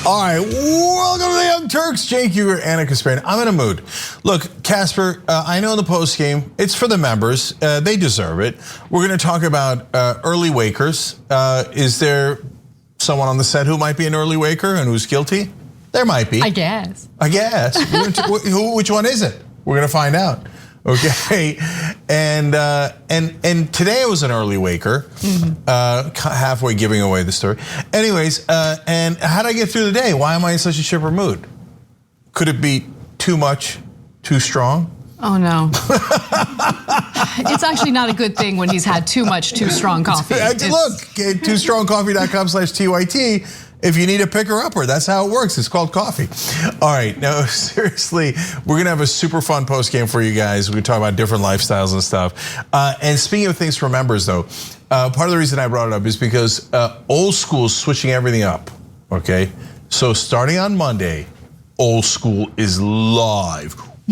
All right, welcome to the Young Turks. Cenk Uygur, Anna Kasparian. I'm in a mood. Look, Casper, I know the post game, it's for the members. They deserve it. We're going to talk about early wakers. Is there someone on the set who might be an early waker and who's guilty? There might be. I guess. Which one is it? We're going to find out. Okay, and today I was an early waker, halfway giving away the story. Anyways, and how did I get through the day? Why am I in such a chipper mood? Could it be too much, too strong? Oh no. It's actually not a good thing when he's had too much, too strong coffee. Look, toostrongcoffee.com/TYT. If you need a picker-upper, that's how it works. It's called coffee. All right, now seriously, we're gonna have a super fun post game for you guys. We're gonna talk about different lifestyles and stuff. And speaking of things for members though, part of the reason I brought it up is because old school is switching everything up, okay? So starting on Monday, old school is live. Okay,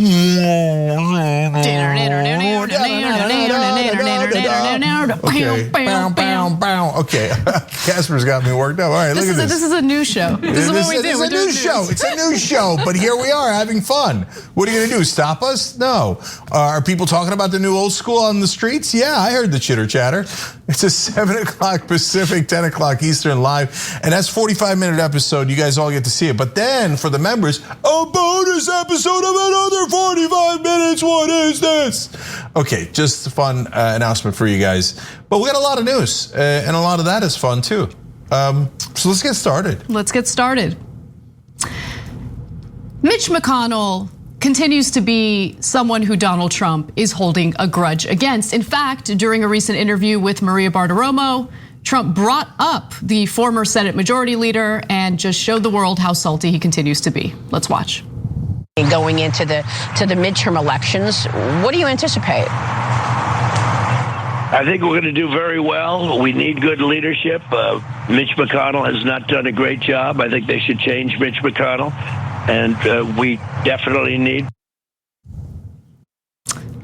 Casper's got me worked up. All right, look at this. This is a new show. This is what we do. It's a new show. It's a new show, but here we are having fun. What are you gonna do? Stop us? No. Are people talking about the new old school on the streets? Yeah, I heard the chitter chatter. It's a 7 o'clock Pacific, 10 o'clock Eastern live, and that's 45-minute episode. You guys all get to see it. But then for the members, a bonus episode of another 45 minutes. What is this? Okay, just a fun announcement for you guys. But we got a lot of news, and a lot of that is fun too. So let's get started. Let's get started. Mitch McConnell continues to be someone who Donald Trump is holding a grudge against. In fact, during a recent interview with Maria Bartiromo, Trump brought up the former Senate Majority Leader and just showed the world how salty he continues to be. Let's watch. Going into the midterm elections, what do you anticipate? I think we're going to do very well. We need good leadership. Mitch McConnell has not done a great job. I think they should change Mitch McConnell, and we definitely need.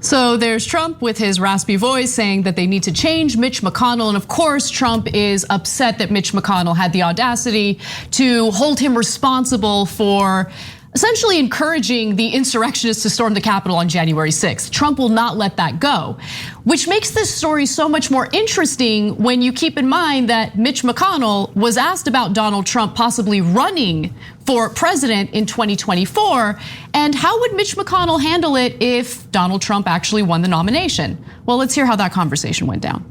So there's Trump with his raspy voice saying that they need to change Mitch McConnell. And of course, Trump is upset that Mitch McConnell had the audacity to hold him responsible for essentially encouraging the insurrectionists to storm the Capitol on January 6th. Trump will not let that go, which makes this story so much more interesting when you keep in mind that Mitch McConnell was asked about Donald Trump possibly running for president in 2024. And how would Mitch McConnell handle it if Donald Trump actually won the nomination? Well, let's hear how that conversation went down.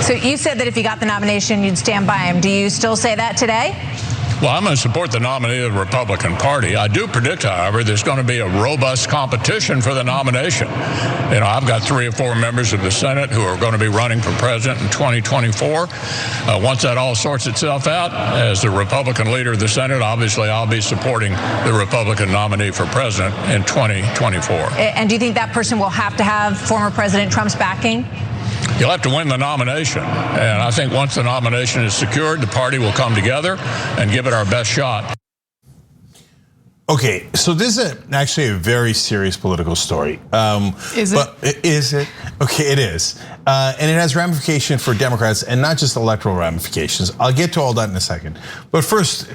So you said that if you got the nomination, you'd stand by him. Do you still say that today? Well, I'm going to support the nominee of the Republican Party. I do predict, however, there's going to be a robust competition for the nomination. You know, I've got 3 or 4 members of the Senate who are going to be running for president in 2024. Once that all sorts itself out, as the Republican leader of the Senate, obviously I'll be supporting the Republican nominee for president in 2024. And do you think that person will have to have former President Trump's backing? You'll have to win the nomination. And I think once the nomination is secured, the party will come together and give it our best shot. Okay, so this is actually a very serious political story. Is it? Is it? Okay, it is. And it has ramifications for Democrats and not just electoral ramifications. I'll get to all that in a second. But first,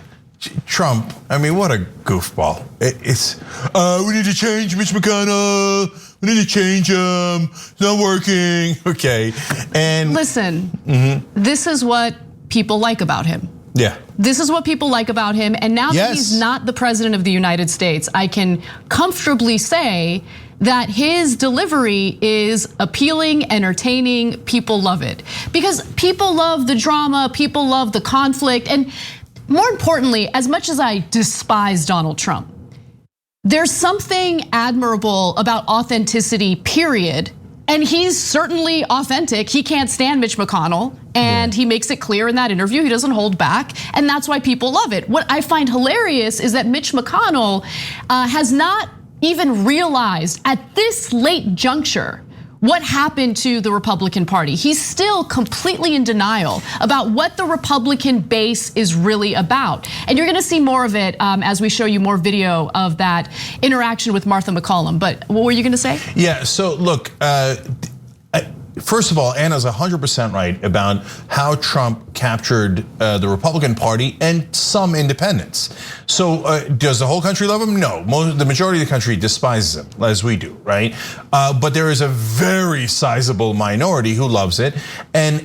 Trump, I mean, what a goofball. We need to change Mitch McConnell. We need to change him. It's not working. Okay, and listen, this is what people like about him. Yeah. This is what people like about him. And now that he's not the president of the United States, I can comfortably say that his delivery is appealing, entertaining. People love it because people love the drama, people love the conflict. And more importantly, as much as I despise Donald Trump, there's something admirable about authenticity, period. And he's certainly authentic. He can't stand Mitch McConnell, and he makes it clear in that interview he doesn't hold back, and that's why people love it. What I find hilarious is that Mitch McConnell has not even realized at this late juncture what happened to the Republican Party. He's still completely in denial about what the Republican base is really about. And you're gonna see more of it as we show you more video of that interaction with Martha McCollum. But what were you gonna say? Yeah, so look, first of all, Anna's 100% right about how Trump captured the Republican Party and some independents. So does the whole country love him? No, the majority of the country despises him, as we do, right? But there is a very sizable minority who loves it, and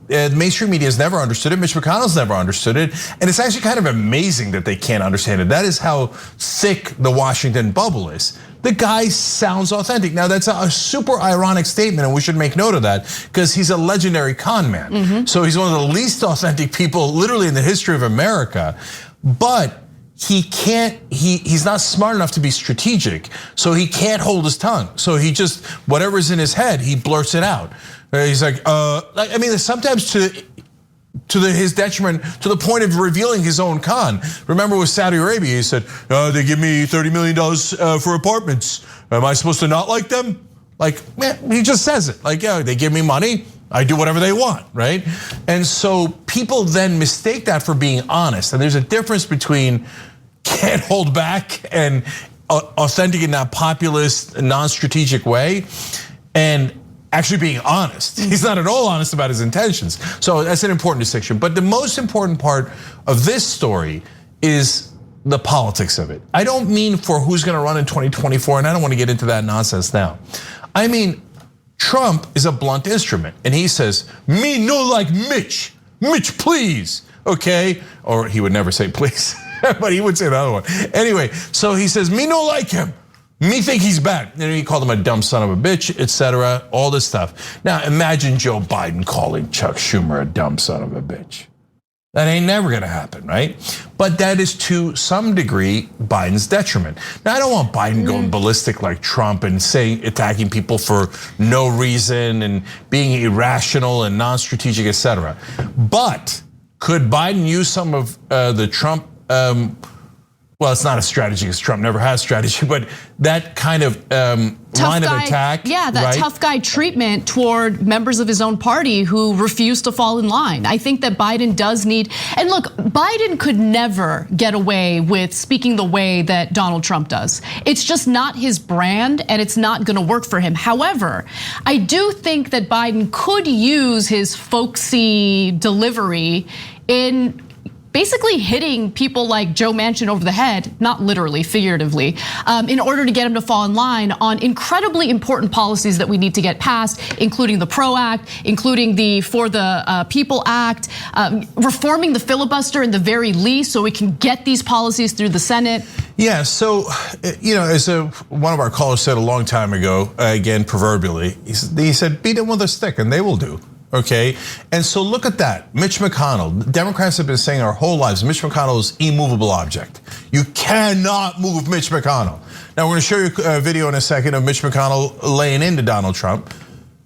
the mainstream media has never understood it. Mitch McConnell's never understood it, and it's actually kind of amazing that they can't understand it. That is how thick the Washington bubble is. The guy sounds authentic. Now that's a super ironic statement, and we should make note of that because he's a legendary con man. So he's one of the least authentic people, literally in the history of America. But he can't. He's not smart enough to be strategic, so he can't hold his tongue. So he just whatever's in his head, he blurts it out. He's like, I mean, sometimes to his detriment, to the point of revealing his own con. Remember with Saudi Arabia, he said, they give me $30 million for apartments. Am I supposed to not like them? Like, man, he just says it. Like, yeah, they give me money, I do whatever they want, right? And so people then mistake that for being honest. And there's a difference between can't hold back and authentic in that populist, non-strategic way, and actually being honest. He's not at all honest about his intentions. So that's an important distinction. But the most important part of this story is the politics of it. I don't mean for who's gonna run in 2024, and I don't wanna get into that nonsense now. I mean, Trump is a blunt instrument, and he says, me no like Mitch. Mitch, please, okay? Or he would never say please, but he would say the other one. Anyway, so he says, me no like him. Me think he's bad. And he called him a dumb son of a bitch, etc. All this stuff. Now imagine Joe Biden calling Chuck Schumer a dumb son of a bitch. That ain't never gonna happen, right? But that is to some degree Biden's detriment. Now I don't want Biden going ballistic like Trump and attacking people for no reason and being irrational and non-strategic, etc. But could Biden use some of the Trump? Well, it's not a strategy because Trump never has strategy, but that kind of line of attack. Yeah, that right? tough guy treatment toward members of his own party who refuse to fall in line. I think that Biden does need, and look, Biden could never get away with speaking the way that Donald Trump does. It's just not his brand and it's not gonna work for him. However, I do think that Biden could use his folksy delivery in basically hitting people like Joe Manchin over the head, not literally, figuratively, in order to get him to fall in line on incredibly important policies that we need to get passed, including the PRO Act, including the For the People Act, reforming the filibuster in the very least so we can get these policies through the Senate. Yeah, so, as one of our callers said a long time ago, again, proverbially, he said, beat them with a stick and they will do. Okay, and so look at that. Mitch McConnell, Democrats have been saying our whole lives, Mitch McConnell is immovable object. You cannot move Mitch McConnell. Now we're gonna show you a video in a second of Mitch McConnell laying into Donald Trump.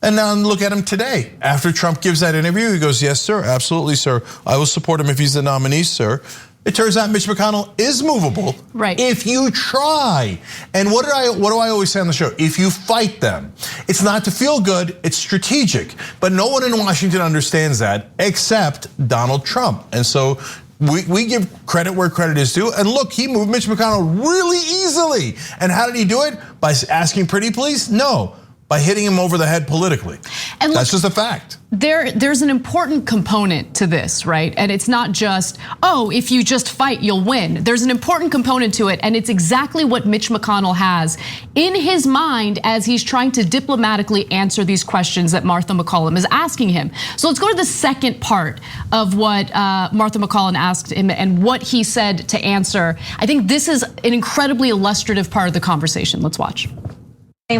And now look at him today. After Trump gives that interview, he goes, yes, sir, absolutely, sir. I will support him if he's the nominee, sir. It turns out Mitch McConnell is movable, right? If you try. And what do I always say on the show? If you fight them. It's not to feel good, it's strategic. But no one in Washington understands that except Donald Trump. And so we give credit where credit is due. And look, he moved Mitch McConnell really easily. And how did he do it? By asking pretty please? No, by hitting him over the head politically. And that's just a fact. There's an important component to this, right? And it's not just, if you just fight, you'll win. There's an important component to it, and it's exactly what Mitch McConnell has in his mind as he's trying to diplomatically answer these questions that Martha McCallum is asking him. So let's go to the second part of what Martha McCallum asked him and what he said to answer. I think this is an incredibly illustrative part of the conversation. Let's watch.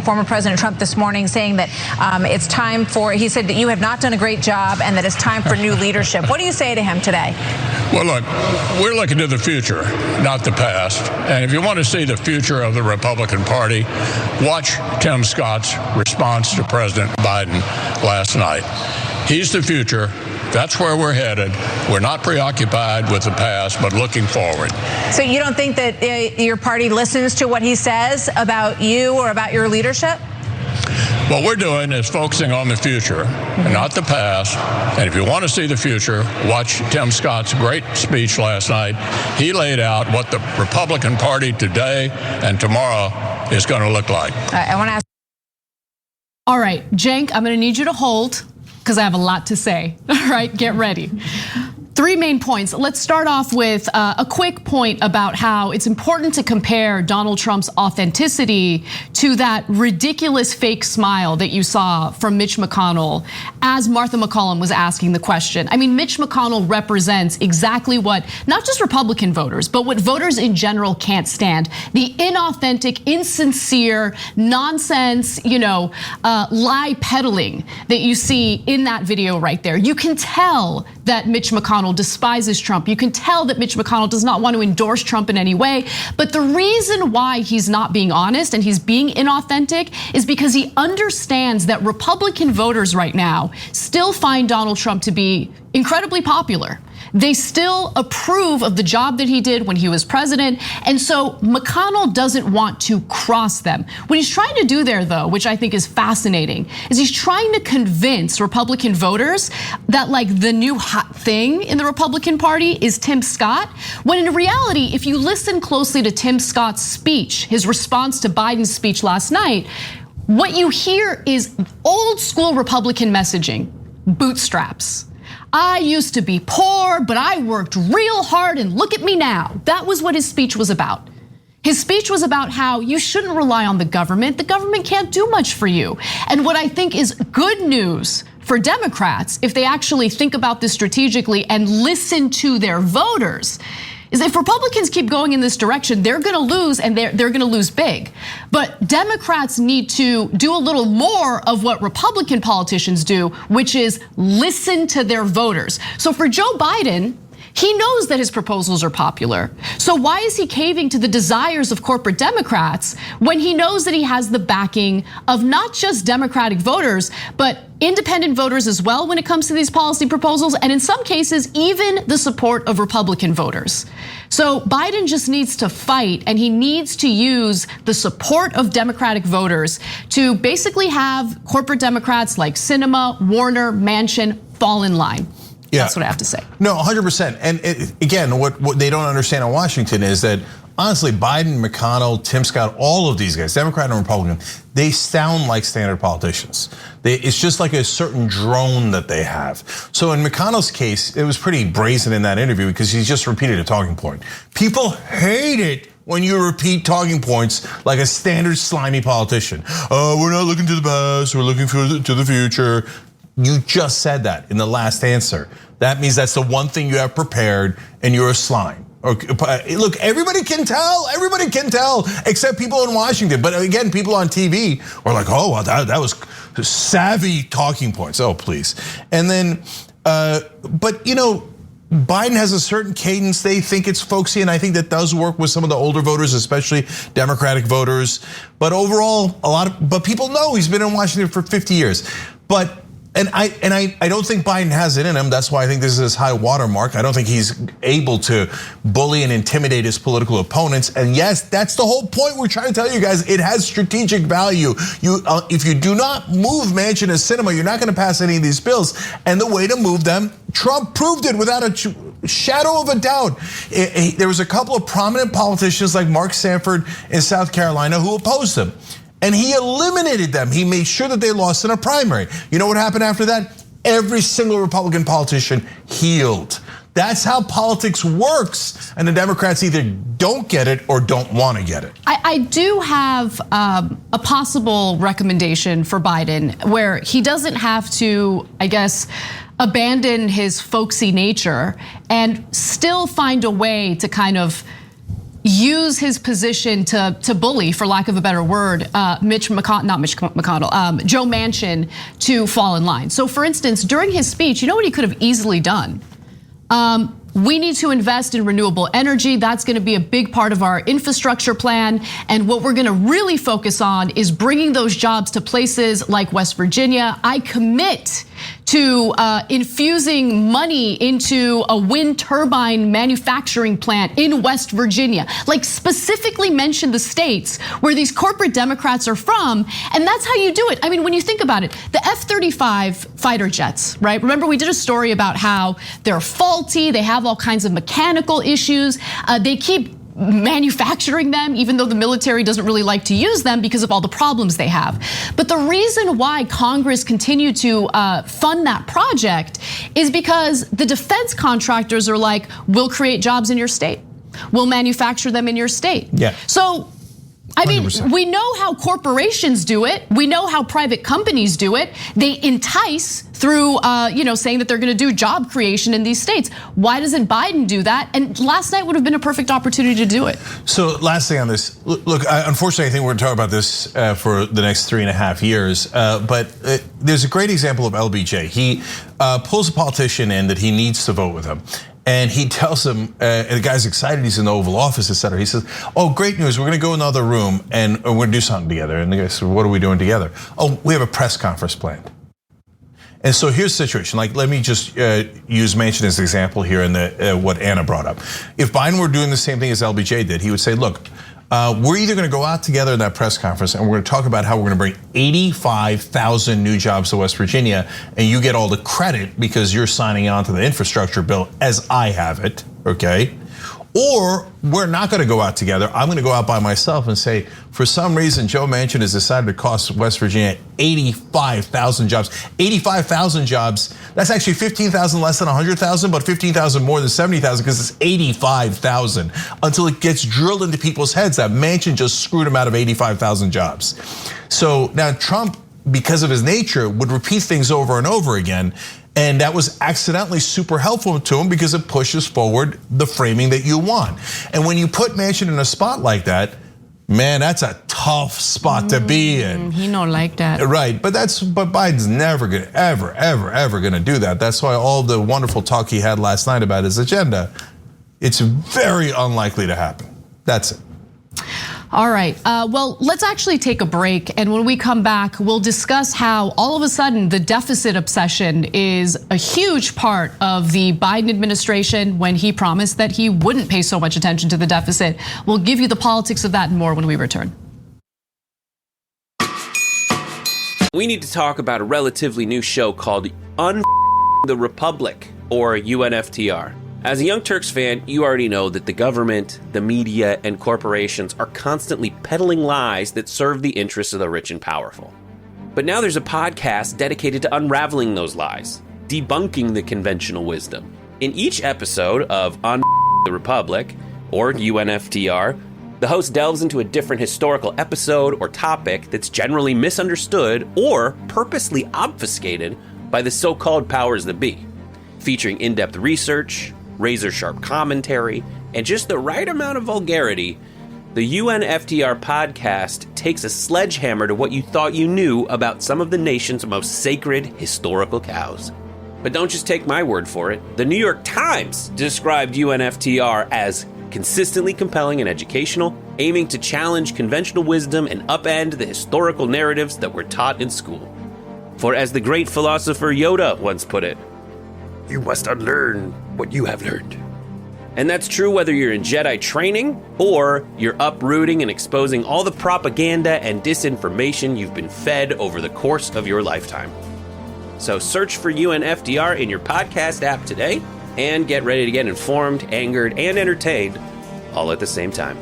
Former President Trump this morning saying that it's time for, he said that you have not done a great job and that it's time for new leadership. What do you say to him today? Well, look, we're looking to the future, not the past. And if you want to see the future of the Republican Party, watch Tim Scott's response to President Biden last night. He's the future. That's where we're headed. We're not preoccupied with the past, but looking forward. So you don't think that your party listens to what he says about you or about your leadership? What we're doing is focusing on the future and not the past. And if you want to see the future, watch Tim Scott's great speech last night. He laid out what the Republican Party today and tomorrow is going to look like. I want to ask. All right, Cenk, I'm gonna need you to hold because I have a lot to say. All right, get ready. 3 main points. Let's start off with a quick point about how it's important to compare Donald Trump's authenticity to that ridiculous fake smile that you saw from Mitch McConnell as Martha McCallum was asking the question. I mean, Mitch McConnell represents exactly what not just Republican voters, but what voters in general can't stand. The inauthentic, insincere, nonsense, lie peddling that you see in that video right there. You can tell that Mitch McConnell despises Trump. You can tell that Mitch McConnell does not want to endorse Trump in any way. But the reason why he's not being honest and he's being inauthentic is because he understands that Republican voters right now still find Donald Trump to be incredibly popular. They still approve of the job that he did when he was president. And so McConnell doesn't want to cross them. What he's trying to do there, though, which I think is fascinating, is he's trying to convince Republican voters that like the new hot thing in the Republican Party is Tim Scott. When in reality, if you listen closely to Tim Scott's speech, his response to Biden's speech last night, what you hear is old school Republican messaging, bootstraps. I used to be poor, but I worked real hard and look at me now. That was what his speech was about. His speech was about how you shouldn't rely on the government. The government can't do much for you. And what I think is good news for Democrats, if they actually think about this strategically and listen to their voters, is if Republicans keep going in this direction, they're gonna lose and they're gonna lose big. But Democrats need to do a little more of what Republican politicians do, which is listen to their voters. So for Joe Biden, he knows that his proposals are popular. So why is he caving to the desires of corporate Democrats when he knows that he has the backing of not just Democratic voters, but independent voters as well when it comes to these policy proposals, and in some cases, even the support of Republican voters. So Biden just needs to fight, and he needs to use the support of Democratic voters to basically have corporate Democrats like Sinema, Warner, Manchin fall in line. Yeah. That's what I have to say. No, 100%. And again, what they don't understand in Washington is that honestly, Biden, McConnell, Tim Scott, all of these guys, Democrat and Republican, they sound like standard politicians. It's just like a certain drone that they have. So in McConnell's case, it was pretty brazen in that interview because he just repeated a talking point. People hate it when you repeat talking points like a standard slimy politician. Oh, we're not looking to the past, we're looking to the future. You just said that in the last answer. That means that's the one thing you have prepared and you're a slime. Look, everybody can tell, except people in Washington. But again, people on TV are like, oh, well, that was savvy talking points. Oh, please. And then, but Biden has a certain cadence. They think it's folksy, and I think that does work with some of the older voters, especially Democratic voters. But overall, but people know he's been in Washington for 50 years. And I don't think Biden has it in him. That's why I think this is his high watermark. I don't think he's able to bully and intimidate his political opponents. And yes, that's the whole point we're trying to tell you guys. It has strategic value. If you do not move Manchin and Sinema, you're not going to pass any of these bills. And the way to move them, Trump proved it without a shadow of a doubt. There was a couple of prominent politicians like Mark Sanford in South Carolina who opposed him. And he eliminated them. He made sure that they lost in a primary. You know what happened after that? Every single Republican politician healed. That's how politics works. And the Democrats either don't get it or don't want to get it. I do have a possible recommendation for Biden where he doesn't have to, I guess, abandon his folksy nature and still find a way to kind of use his position to bully, for lack of a better word, Joe Manchin to fall in line. So for instance, during his speech, you know what he could have easily done? We need to invest in renewable energy. That's gonna be a big part of our infrastructure plan. And what we're gonna really focus on is bringing those jobs to places like West Virginia. I commit to infusing money into a wind turbine manufacturing plant in West Virginia. Like specifically mention the states where these corporate Democrats are from, and that's how you do it. I mean, when you think about it, the F-35 fighter jets, right? Remember we did a story about how they're faulty, they have all kinds of mechanical issues, they keep manufacturing them, even though the military doesn't really like to use them because of all the problems they have. But the reason why Congress continued to fund that project is because the defense contractors are like, we'll create jobs in your state. We'll manufacture them in your state. Yeah. So, I mean, 100%. we know how corporations do it. We know how private companies do it. They entice through, saying that they're going to do job creation in these states. Why doesn't Biden do that? And last night would have been a perfect opportunity to do it. So last thing on this, look, unfortunately, I think we're going to talk about this for the next 3.5 years. But there's a great example of LBJ. He pulls a politician in that he needs to vote with him. And he tells him, and the guy's excited, he's in the Oval Office, et cetera. He says, oh, great news, we're gonna go in another room and we're gonna do something together. And the guy says, what are we doing together? Oh, we have a press conference planned. And so here's the situation. Like, let me just use Manchin as an example here in what Anna brought up. If Biden were doing the same thing as LBJ did, he would say, look, we're either gonna go out together in that press conference and we're gonna talk about how we're gonna bring 85,000 new jobs to West Virginia, and you get all the credit because you're signing on to the infrastructure bill as I have it, okay? Or we're not gonna go out together. I'm gonna go out by myself and say, for some reason, Joe Manchin has decided to cost West Virginia 85,000 jobs. 85,000 jobs, that's actually 15,000 less than 100,000, but 15,000 more than 70,000 because it's 85,000 until it gets drilled into people's heads that Manchin just screwed him out of 85,000 jobs. So now Trump, because of his nature, would repeat things over and over again. And that was accidentally super helpful to him because it pushes forward the framing that you want. And when you put Manchin in a spot like that, man, that's a tough spot to be in. He don't like that. Right, but Biden's never gonna, ever gonna do that. That's why all the wonderful talk he had last night about his agenda, it's very unlikely to happen. That's it. All right, well, let's actually take a break. And when we come back, we'll discuss how all of a sudden the deficit obsession is a huge part of the Biden administration when he promised that he wouldn't pay so much attention to the deficit. We'll give you the politics of that and more when we return. We need to talk about a relatively new show called the Republic, or UNFTR. As a Young Turks fan, you already know that the government, the media, and corporations are constantly peddling lies that serve the interests of the rich and powerful. But now there's a podcast dedicated to unraveling those lies, debunking the conventional wisdom. In each episode of the Republic, or UNFTR, the host delves into a different historical episode or topic that's generally misunderstood or purposely obfuscated by the so-called powers that be, featuring in-depth research, razor-sharp commentary, and just the right amount of vulgarity. The UNFTR podcast takes a sledgehammer to what you thought you knew about some of the nation's most sacred historical cows. But don't just take my word for it. The New York Times described UNFTR as consistently compelling and educational, aiming to challenge conventional wisdom and upend the historical narratives that were taught in school. For as the great philosopher Yoda once put it, you must unlearn what you have learned. And that's true whether you're in Jedi training or you're uprooting and exposing all the propaganda and disinformation you've been fed over the course of your lifetime. So search for UNFTR in your podcast app today and get ready to get informed, angered, and entertained all at the same time.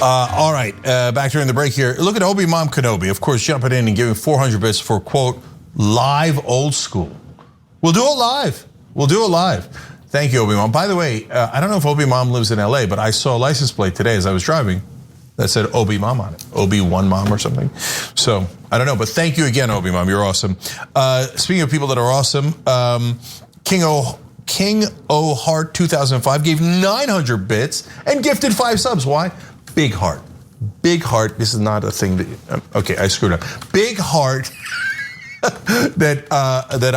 All right, back during the break here. Look at Obi Mom Kenobi, of course, jumping in and giving 400 bits for, quote, live old school. We'll do it live. We'll do it live. Thank you, Obi Mom. By the way, I don't know if Obi Mom lives in LA, but I saw a license plate today as I was driving that said Obi Mom on it. Obi-Wan Mom or something. So, I don't know, but thank you again, Obi Mom. You're awesome. Speaking of people that are awesome, King O Heart 2005 gave 900 bits and gifted 5 subs. Why? Big heart. Big heart. This is not a thing that, okay, I screwed up. Big heart that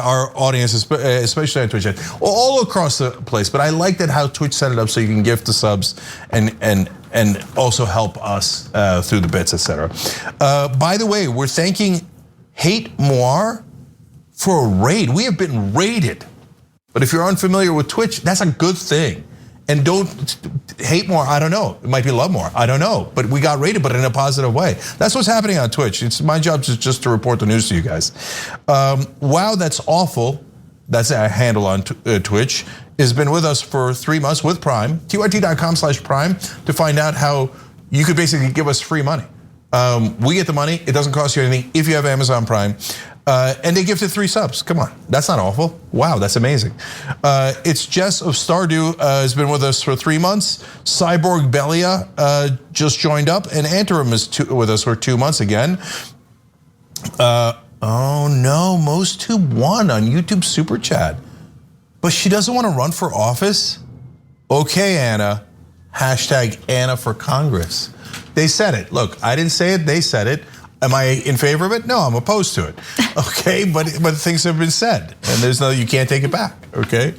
our audience, especially on Twitch, all across the place. But I like that how Twitch set it up so you can gift the subs and also help us through the bits, etc. By the way, we're thanking Hate Moir for a raid. We have been raided. But if you're unfamiliar with Twitch, that's a good thing. And don't hate more, I don't know. It might be love more, I don't know. But we got rated, but in a positive way. That's what's happening on Twitch. It's my job just to report the news to you guys. Wow, that's awful. That's a handle on Twitch. Has been with us for 3 months with Prime. TYT.com/Prime to find out how you could basically give us free money. We get the money, it doesn't cost you anything if you have Amazon Prime. And they gifted 3 subs. Come on, that's not awful. Wow, that's amazing. It's Jess of Stardew has been with us for 3 months. Cyborg Belia just joined up, and Antarim is with us for 2 months again. Oh no, MosTube1 on YouTube Super Chat. But she doesn't want to run for office? Okay, Anna. Hashtag Anna for Congress. They said it. Look, I didn't say it, they said it. Am I in favor of it? No, I'm opposed to it. Okay, but things have been said, and there's no, you can't take it back. Okay,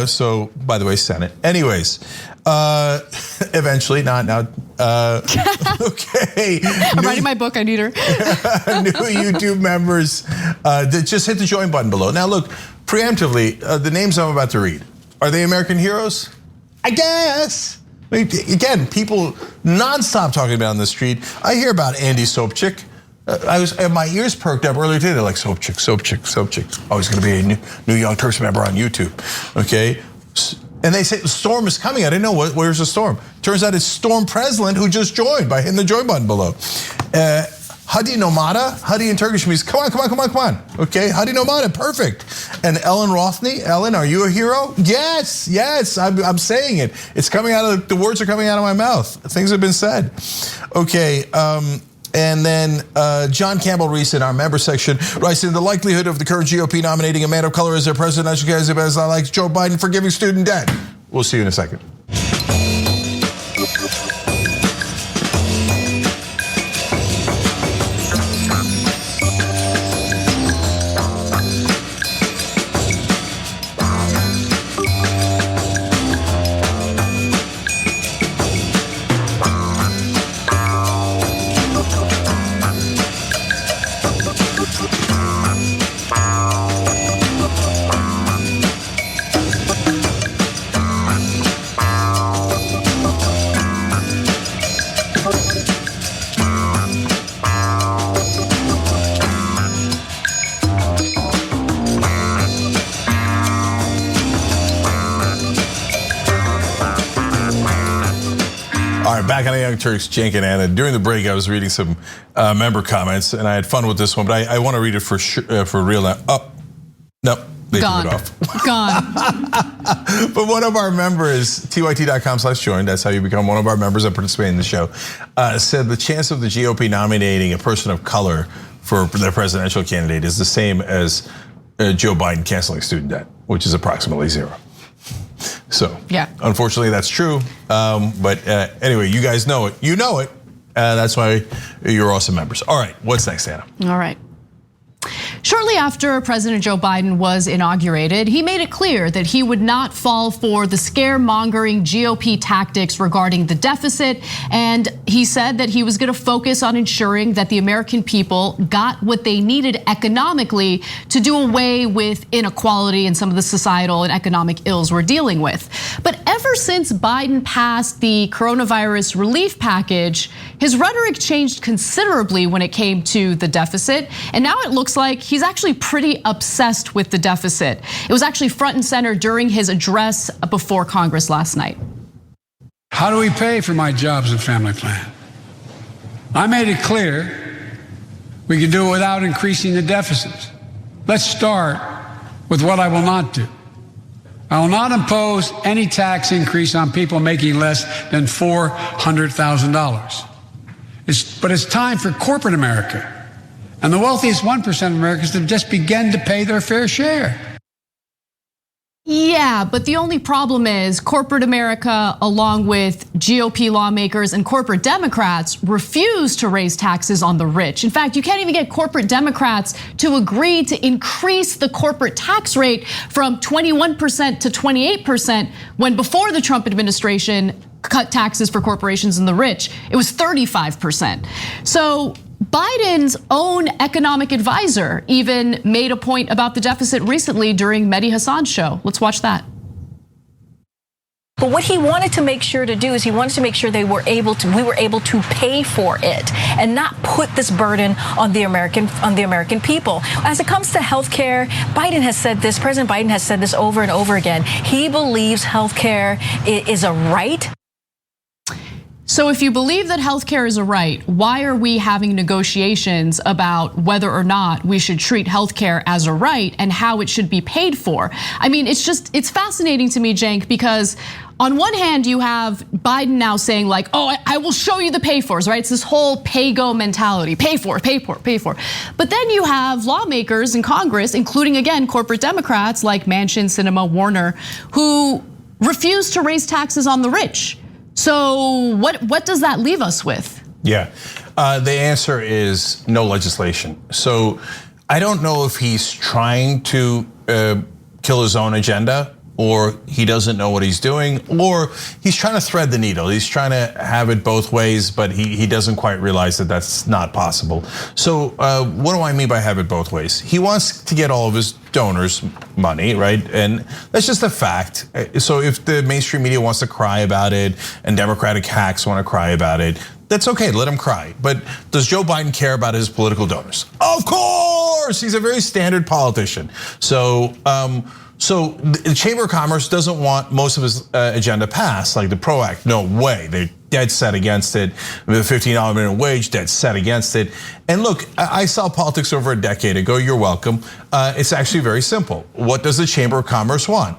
so by the way, Senate. Anyways, eventually, not now. Okay, I'm writing my book. I need her. New YouTube members that just hit the join button below. Now, look, preemptively, the names I'm about to read, are they American heroes? I guess. Again, people nonstop talking about on the street. I hear about Andy Sobchak. My ears perked up earlier today. They're like, Sobchak. Oh, he's going to be a new Young Turks member on YouTube. Okay, and they say the storm is coming. I didn't know where's the storm. Turns out it's Storm Preslin who just joined by hitting the join button below. Hadi Nomada, Hadi in Turkish means come on. Okay, Hadi Nomada, perfect. And Ellen Rothney, Ellen, are you a hero? Yes, I'm saying it. It's coming out of, the words are coming out of my mouth. Things have been said. Okay, and then John Campbell Reese in our member section writes in the likelihood of the current GOP nominating a man of color as their presidential candidate as I like Joe Biden for giving student debt. We'll see you in a second. Back on the Young Turks, Cenk and Anna. During the break, I was reading some member comments, and I had fun with this one, but I want to read it for real now. Oh, no, they took it off. Gone. But one of our members, tyt.com/join, that's how you become one of our members that participate in the show, said the chance of the GOP nominating a person of color for their presidential candidate is the same as Joe Biden canceling student debt, which is approximately 0. So, yeah, unfortunately, that's true. But anyway, you guys know it. You know it. That's why you're awesome members. All right, what's next, Anna? All right. Shortly after President Joe Biden was inaugurated, he made it clear that he would not fall for the scaremongering GOP tactics regarding the deficit. And he said that he was going to focus on ensuring that the American people got what they needed economically to do away with inequality and some of the societal and economic ills we're dealing with. But ever since Biden passed the coronavirus relief package, his rhetoric changed considerably when it came to the deficit. And now it looks like he's actually pretty obsessed with the deficit. It was actually front and center during his address before Congress last night. How do we pay for my jobs and family plan? I made it clear we can do it without increasing the deficit. Let's start with what I will not do. I will not impose any tax increase on people making less than $400,000. But it's time for corporate America and the wealthiest 1% of Americans to just begin to pay their fair share. Yeah, but the only problem is corporate America, along with GOP lawmakers and corporate Democrats, refuse to raise taxes on the rich. In fact, you can't even get corporate Democrats to agree to increase the corporate tax rate from 21% to 28%, when before the Trump administration cut taxes for corporations and the rich, it was 35%. So Biden's own economic advisor even made a point about the deficit recently during Mehdi Hasan's show. Let's watch that. But what he wanted to make sure to do is he wanted to make sure we were able to pay for it and not put this burden on the American people. As it comes to health care, Biden has said this, President Biden has said this over and over again. He believes health care is a right. So if you believe that healthcare is a right, why are we having negotiations about whether or not we should treat healthcare as a right and how it should be paid for? I mean, it's fascinating to me, Cenk, because on one hand, you have Biden now saying like, oh, I will show you the pay-fors, right? It's this whole pay-go mentality, pay for, pay for, pay for. But then you have lawmakers in Congress, including, again, corporate Democrats like Manchin, Sinema, Warner, who refuse to raise taxes on the rich. So what does that leave us with? Yeah, the answer is no legislation. So I don't know if he's trying to kill his own agenda, or he doesn't know what he's doing, or he's trying to thread the needle. He's trying to have it both ways, but he doesn't quite realize that that's not possible. So what do I mean by have it both ways? He wants to get all of his donors money, right? And that's just a fact. So if the mainstream media wants to cry about it and Democratic hacks want to cry about it, that's okay, let him cry. But does Joe Biden care about his political donors? Of course, he's a very standard politician. So the Chamber of Commerce doesn't want most of his agenda passed, like the PRO Act. No way, they're dead set against it. The $15 minimum wage, dead set against it. And look, I saw politics over a decade ago, you're welcome. It's actually very simple. What does the Chamber of Commerce want?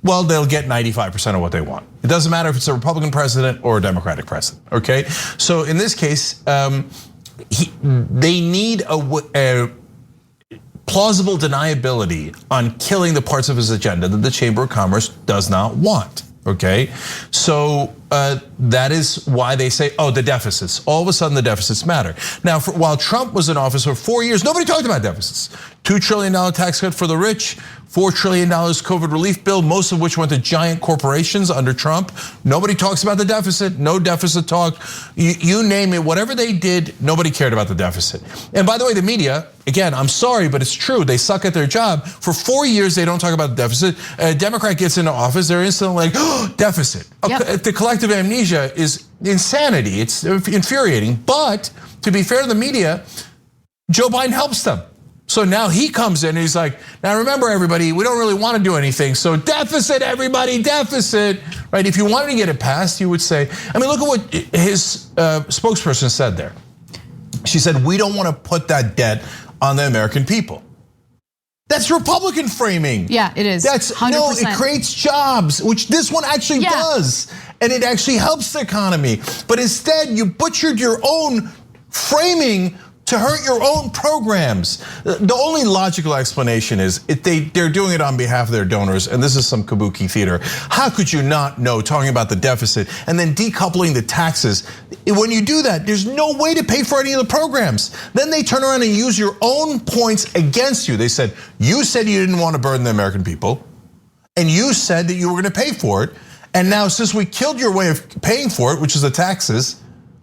Well, they'll get 95% of what they want. It doesn't matter if it's a Republican president or a Democratic president, okay? So in this case, they need a plausible deniability on killing the parts of his agenda that the Chamber of Commerce does not want, okay? So that is why they say, oh, the deficits. All of a sudden the deficits matter. Now, while Trump was in office for 4 years, nobody talked about deficits. $2 trillion tax cut for the rich, $4 trillion COVID relief bill, most of which went to giant corporations under Trump. Nobody talks about the deficit, no deficit talk. You name it, whatever they did, nobody cared about the deficit. And by the way, the media, again, I'm sorry, but it's true. They suck at their job. For 4 years, they don't talk about the deficit. A Democrat gets into office, they're instantly like, oh, deficit. Yep. The collective amnesia is insanity. It's infuriating. But to be fair to the media, Joe Biden helps them. So now he comes in and he's like, now remember everybody, we don't really want to do anything. So deficit, everybody, deficit, right? If you wanted to get it passed, you would say, I mean, look at what his spokesperson said there. She said, we don't want to put that debt on the American people. That's Republican framing. Yeah, it is. That's 100%. No, it creates jobs, which this one actually does. And it actually helps the economy. But instead, you butchered your own framing to hurt your own programs. The only logical explanation is they're doing it on behalf of their donors, and this is some kabuki theater. How could you not know, talking about the deficit and then decoupling the taxes? When you do that, there's no way to pay for any of the programs. Then they turn around and use your own points against you. They said, you said you didn't want to burden the American people, and you said that you were going to pay for it. And now since we killed your way of paying for it, which is the taxes,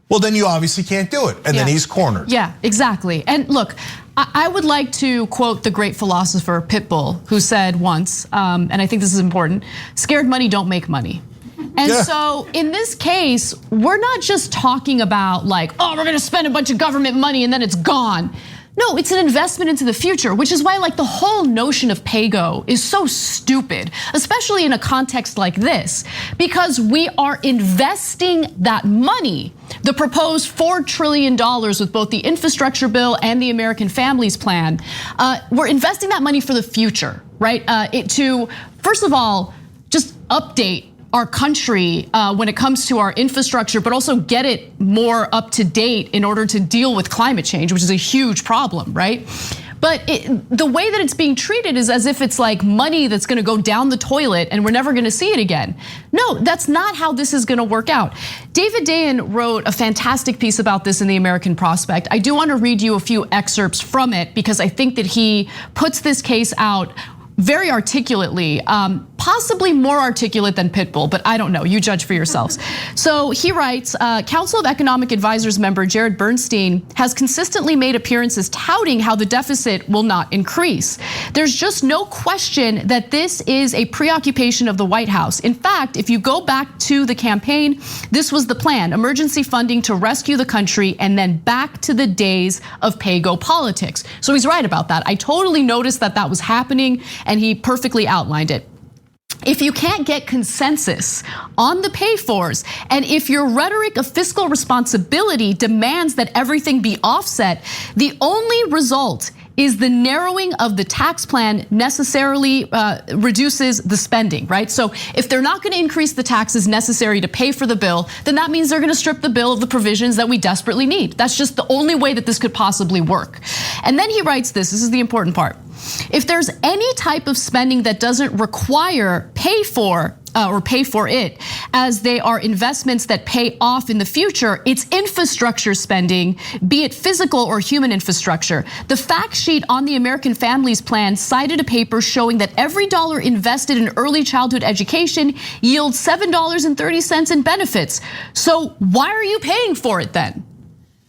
well, then you obviously can't do it. And then he's cornered. Yeah, exactly. And look, I would like to quote the great philosopher Pitbull, who said once, and I think this is important, scared money don't make money. And so in this case, we're not just talking about like, oh, we're gonna spend a bunch of government money and then it's gone. No, it's an investment into the future, which is why like the whole notion of pay-go is so stupid, especially in a context like this, because we are investing that money, the proposed $4 trillion with both the infrastructure bill and the American Families Plan. We're investing that money for the future, right? To, first of all, just update our country when it comes to our infrastructure, but also get it more up to date in order to deal with climate change, which is a huge problem, right? But the way that it's being treated is as if it's like money that's gonna go down the toilet and we're never gonna see it again. No, that's not how this is gonna work out. David Dayen wrote a fantastic piece about this in the American Prospect. I do wanna read you a few excerpts from it because I think that he puts this case out very articulately, possibly more articulate than Pitbull, but I don't know, you judge for yourselves. So he writes, Council of Economic Advisors member Jared Bernstein has consistently made appearances touting how the deficit will not increase. There's just no question that this is a preoccupation of the White House. In fact, if you go back to the campaign, this was the plan, emergency funding to rescue the country and then back to the days of pay-go politics. So he's right about that. I totally noticed that that was happening and he perfectly outlined it. If you can't get consensus on the pay-fors, and if your rhetoric of fiscal responsibility demands that everything be offset, the only result is the narrowing of the tax plan necessarily reduces the spending, right? So if they're not gonna increase the taxes necessary to pay for the bill, then that means they're gonna strip the bill of the provisions that we desperately need. That's just the only way that this could possibly work. And then he writes this is the important part. If there's any type of spending that doesn't require pay for it, as they are investments that pay off in the future, it's infrastructure spending, be it physical or human infrastructure. The fact sheet on the American Families Plan cited a paper showing that every dollar invested in early childhood education yields $7.30 in benefits. So why are you paying for it then?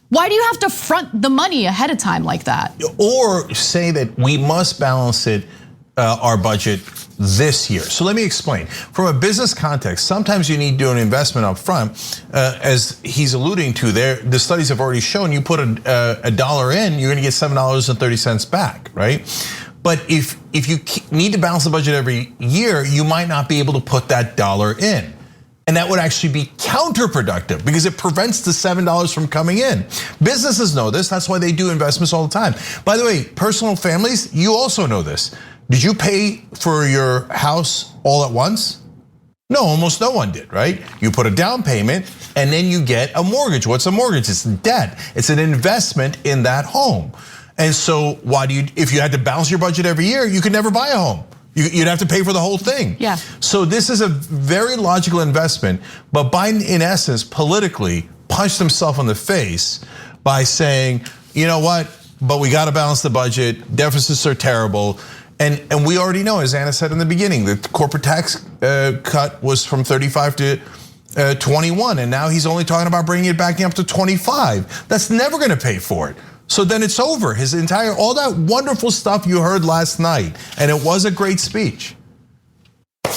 Why do you have to front the money ahead of time like that? Or say that we must balance it, our budget this year. So let me explain. From a business context, sometimes you need to do an investment up front. As he's alluding to there, the studies have already shown you put a dollar in, you're gonna get $7.30 back, right? But if you need to balance the budget every year, you might not be able to put that dollar in. And that would actually be counterproductive because it prevents the $7 from coming in. Businesses know this, that's why they do investments all the time. By the way, personal families, you also know this. Did you pay for your house all at once? No, almost no one did, right? You put a down payment and then you get a mortgage. What's a mortgage? It's debt. It's an investment in that home. And so why do you, if you had to balance your budget every year, you could never buy a home. You'd have to pay for the whole thing. Yeah. So this is a very logical investment, but Biden, in essence, politically punched himself in the face by saying, you know what, but we gotta balance the budget, deficits are terrible. And we already know, as Anna said in the beginning, the corporate tax cut was from 35 to 21, and now he's only talking about bringing it back up to 25. That's never gonna pay for it. So then it's over. His entire, all that wonderful stuff you heard last night, and it was a great speech.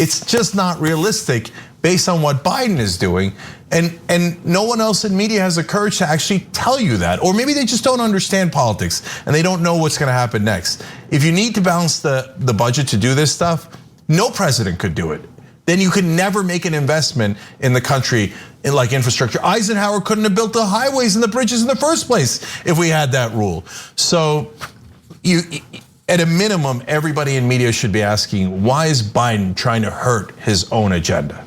It's just not realistic based on what Biden is doing. And no one else in media has the courage to actually tell you that. Or maybe they just don't understand politics and they don't know what's gonna happen next. If you need to balance the budget to do this stuff, no president could do it. Then you could never make an investment in the country in like infrastructure. Eisenhower couldn't have built the highways and the bridges in the first place if we had that rule. So at a minimum, everybody in media should be asking, why is Biden trying to hurt his own agenda?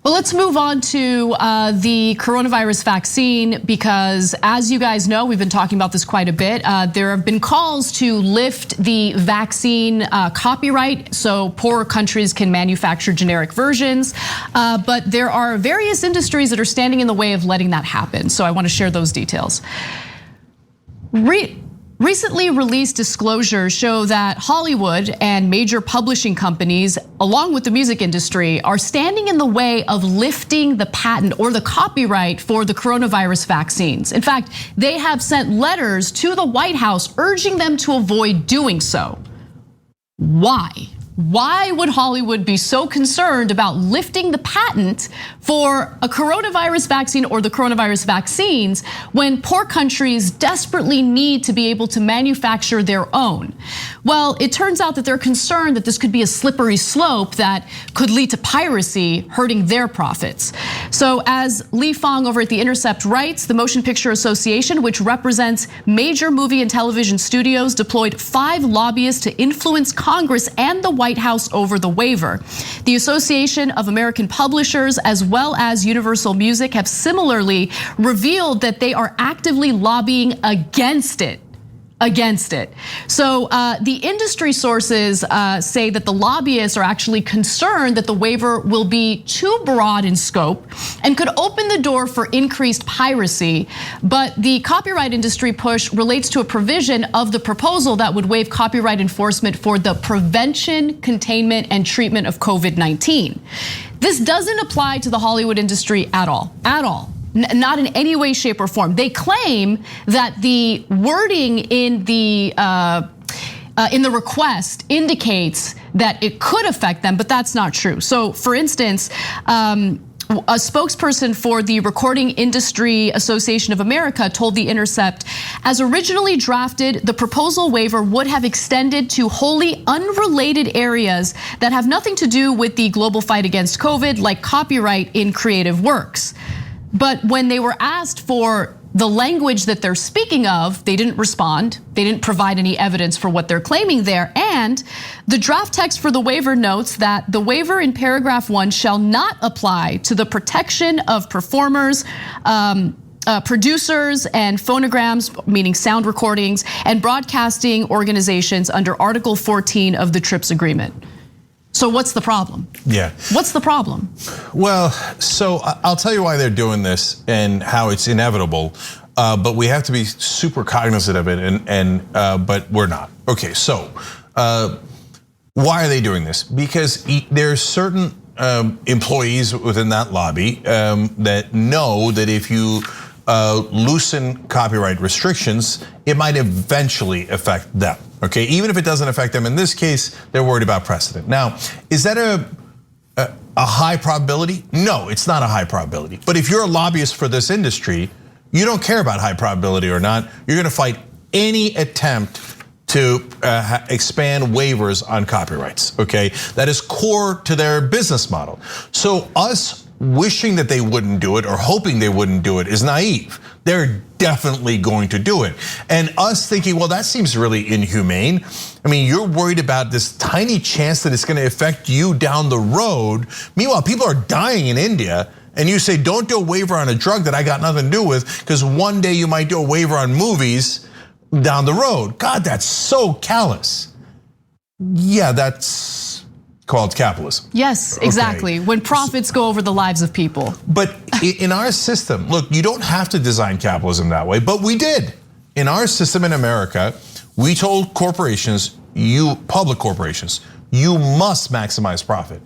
Well, let's move on to the coronavirus vaccine because as you guys know, we've been talking about this quite a bit. There have been calls to lift the vaccine copyright so poorer countries can manufacture generic versions. But there are various industries that are standing in the way of letting that happen. So I want to share those details. Recently released disclosures show that Hollywood and major publishing companies, along with the music industry, are standing in the way of lifting the patent or the copyright for the coronavirus vaccines. In fact, they have sent letters to the White House urging them to avoid doing so. Why? Why would Hollywood be so concerned about lifting the patent for a coronavirus vaccine or the coronavirus vaccines when poor countries desperately need to be able to manufacture their own? Well, it turns out that they're concerned that this could be a slippery slope that could lead to piracy, hurting their profits. So as Lee Fong over at The Intercept writes, the Motion Picture Association, which represents major movie and television studios, deployed 5 lobbyists to influence Congress and the White House over the waiver. The Association of American Publishers, as well as Universal Music, have similarly revealed that they are actively lobbying against it. So the industry sources say that the lobbyists are actually concerned that the waiver will be too broad in scope and could open the door for increased piracy. But the copyright industry push relates to a provision of the proposal that would waive copyright enforcement for the prevention, containment, and treatment of COVID-19. This doesn't apply to the Hollywood industry at all. Not in any way, shape, or form. They claim that the wording in the request indicates that it could affect them, but that's not true. So, for instance, a spokesperson for the Recording Industry Association of America told The Intercept, as originally drafted, the proposal waiver would have extended to wholly unrelated areas that have nothing to do with the global fight against COVID, like copyright in creative works. But when they were asked for the language that they're speaking of, they didn't respond. They didn't provide any evidence for what they're claiming there. And the draft text for the waiver notes that the waiver in paragraph 1 shall not apply to the protection of performers, producers, and phonograms, meaning sound recordings, and broadcasting organizations under Article 14 of the TRIPS agreement. So what's the problem? Yeah. What's the problem? Well, so I'll tell you why they're doing this and how it's inevitable, but we have to be super cognizant of it, but we're not. Okay, so why are they doing this? Because there's certain employees within that lobby that know that if you loosen copyright restrictions, it might eventually affect them. Okay, even if it doesn't affect them in this case, they're worried about precedent. Now, is that a high probability? No, it's not a high probability. But if you're a lobbyist for this industry, you don't care about high probability or not. You're gonna fight any attempt to expand waivers on copyrights, okay? That is core to their business model. So us wishing that they wouldn't do it or hoping they wouldn't do it is naive. They're definitely going to do it. And us thinking, well, that seems really inhumane. I mean, you're worried about this tiny chance that it's gonna affect you down the road. Meanwhile, people are dying in India, and you say, don't do a waiver on a drug that I got nothing to do with, because one day you might do a waiver on movies down the road. God, that's so callous. Yeah, that's called capitalism. Yes, exactly. Okay. When profits go over the lives of people. But in our system, look, you don't have to design capitalism that way, but we did. In our system in America, we told corporations, public corporations, you must maximize profit.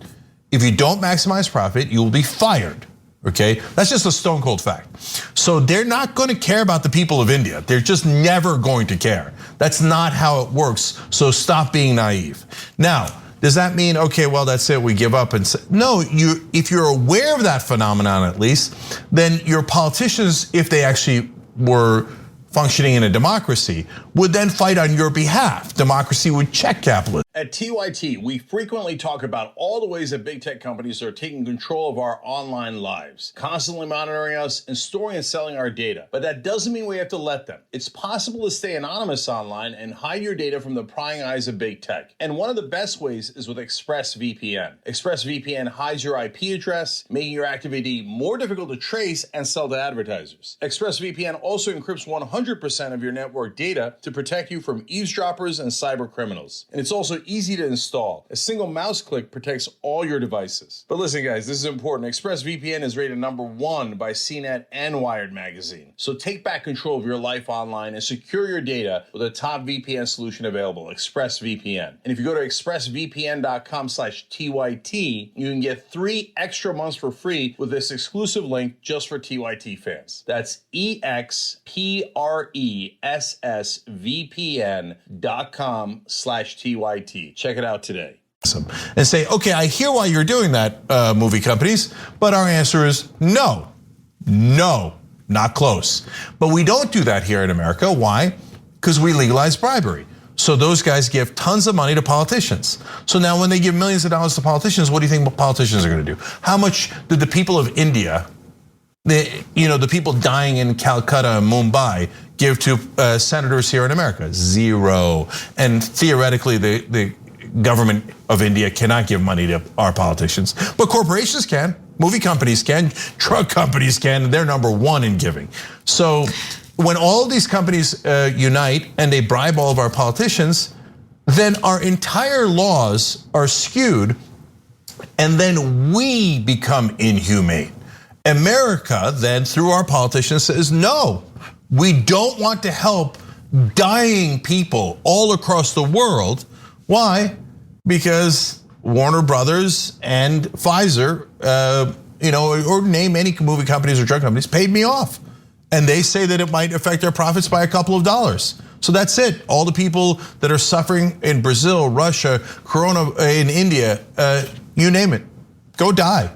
If you don't maximize profit, you will be fired. Okay, that's just a stone cold fact. So they're not going to care about the people of India. They're just never going to care. That's not how it works. So stop being naive. Now, does that mean, okay, well, that's it, we give up and say, no, if you're aware of that phenomenon at least, then your politicians, if they actually were functioning in a democracy, would then fight on your behalf. Democracy would check capitalism. At TYT, we frequently talk about all the ways that big tech companies are taking control of our online lives, constantly monitoring us and storing and selling our data. But that doesn't mean we have to let them. It's possible to stay anonymous online and hide your data from the prying eyes of big tech. And one of the best ways is with ExpressVPN. ExpressVPN hides your IP address, making your activity more difficult to trace and sell to advertisers. ExpressVPN also encrypts 100% of your network data to protect you from eavesdroppers and cyber criminals. And it's also easy to install. A single mouse click protects all your devices. But listen, guys, this is important. ExpressVPN is rated #1 by CNET and Wired magazine. So take back control of your life online and secure your data with a top VPN solution available, ExpressVPN. And if you go to expressvpn.com/TYT, you can get 3 extra months for free with this exclusive link just for TYT fans. That's expressvpn.com/TYT. Check it out today. and say, okay, I hear why you're doing that, movie companies, but our answer is no, not close. But we don't do that here in America. Why? Because we legalize bribery. So those guys give tons of money to politicians. So now when they give millions of dollars to politicians, what do you think politicians are gonna do? How much did the people of India, the people dying in Calcutta and Mumbai, give to senators here in America? Zero. And theoretically, the government of India cannot give money to our politicians, but corporations can, movie companies can, drug companies can, and they're number one in giving. So when all these companies unite and they bribe all of our politicians, then our entire laws are skewed, and then we become inhumane. America then, through our politicians, says, no, we don't want to help dying people all across the world. Why? Because Warner Brothers and Pfizer, or name any movie companies or drug companies, paid me off. And they say that it might affect their profits by a couple of dollars. So that's it. All the people that are suffering in Brazil, Russia, Corona in India, you name it, go die.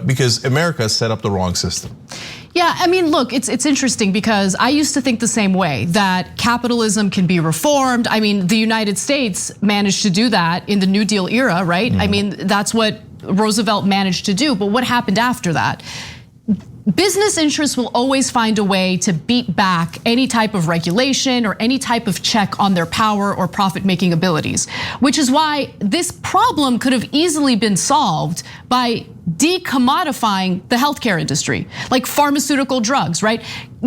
Because America set up the wrong system. Yeah, I mean, look, it's interesting because I used to think the same way, that capitalism can be reformed. I mean, the United States managed to do that in the New Deal era, right? I mean, that's what Roosevelt managed to do, but what happened after that? Business interests will always find a way to beat back any type of regulation or any type of check on their power or profit-making abilities, which is why this problem could have easily been solved by decommodifying the healthcare industry, like pharmaceutical drugs, right?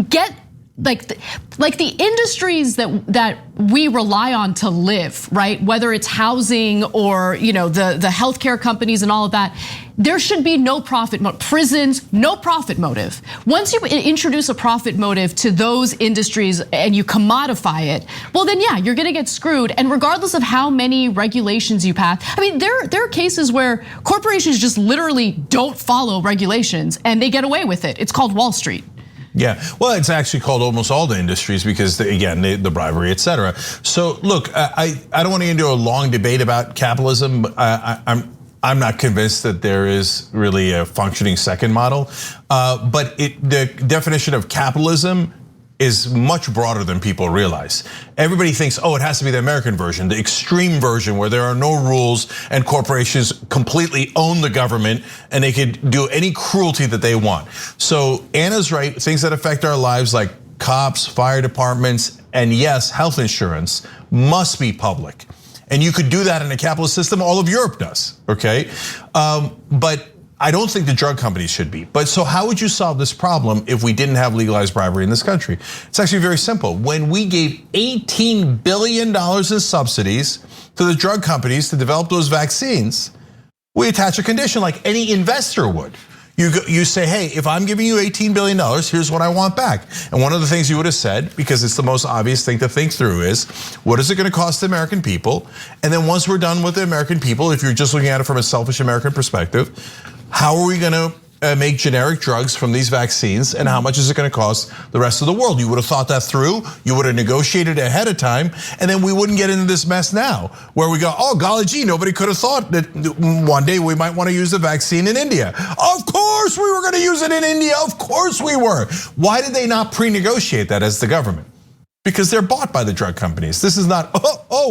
Get like the industries that we rely on to live, right? Whether it's housing or the healthcare companies and all of that, there should be no profit motive. Prisons, no profit motive. Once you introduce a profit motive to those industries and you commodify it, well then yeah, you're gonna get screwed. And regardless of how many regulations you pass, I mean, there are cases where corporations just literally don't follow regulations and they get away with it. It's called Wall Street. Yeah, well, it's actually called almost all the industries because, the bribery, et cetera. So look, I don't want to get into a long debate about capitalism, but I'm not convinced that there is really a functioning second model. But the definition of capitalism is much broader than people realize. Everybody thinks, oh, it has to be the American version, the extreme version where there are no rules and corporations completely own the government and they could do any cruelty that they want. So Anna's right, things that affect our lives like cops, fire departments, and yes, health insurance must be public. And you could do that in a capitalist system, all of Europe does, okay? But I don't think the drug companies should be. But so how would you solve this problem if we didn't have legalized bribery in this country? It's actually very simple. When we gave $18 billion in subsidies to the drug companies to develop those vaccines, we attach a condition like any investor would. You say, hey, if I'm giving you $18 billion, here's what I want back. And one of the things you would have said, because it's the most obvious thing to think through, is what is it gonna cost the American people? And then once we're done with the American people, if you're just looking at it from a selfish American perspective, how are we gonna make generic drugs from these vaccines and how much is it gonna cost the rest of the world? You would have thought that through, you would have negotiated ahead of time, and then we wouldn't get into this mess now where we go, oh golly gee, nobody could have thought that one day we might wanna use the vaccine in India. Of course we were gonna use it in India, of course we were. Why did they not pre-negotiate that as the government? Because they're bought by the drug companies. This is not,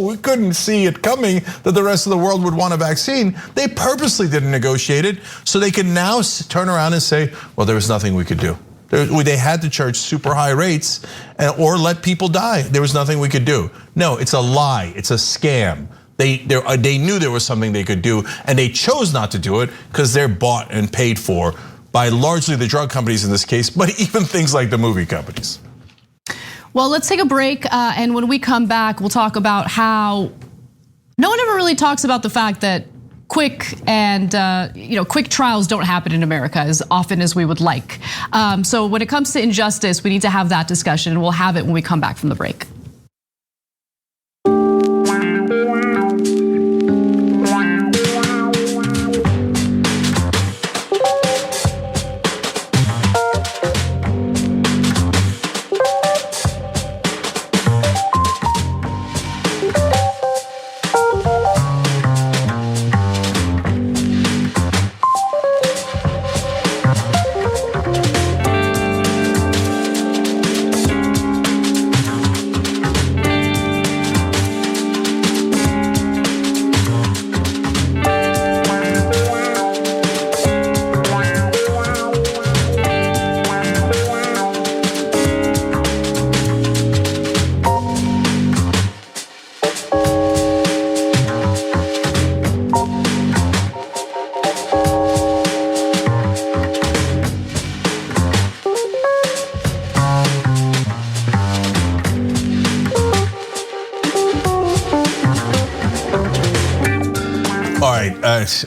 we couldn't see it coming that the rest of the world would want a vaccine. They purposely didn't negotiate it so they can now turn around and say, well, there was nothing we could do. They had to charge super high rates or let people die. There was nothing we could do. No, it's a lie, it's a scam. They knew there was something they could do and they chose not to do it because they're bought and paid for by largely the drug companies in this case, but even things like the movie companies. Well, let's take a break, and when we come back, we'll talk about how no one ever really talks about the fact that quick trials don't happen in America as often as we would like. So when it comes to injustice, we need to have that discussion, and we'll have it when we come back from the break.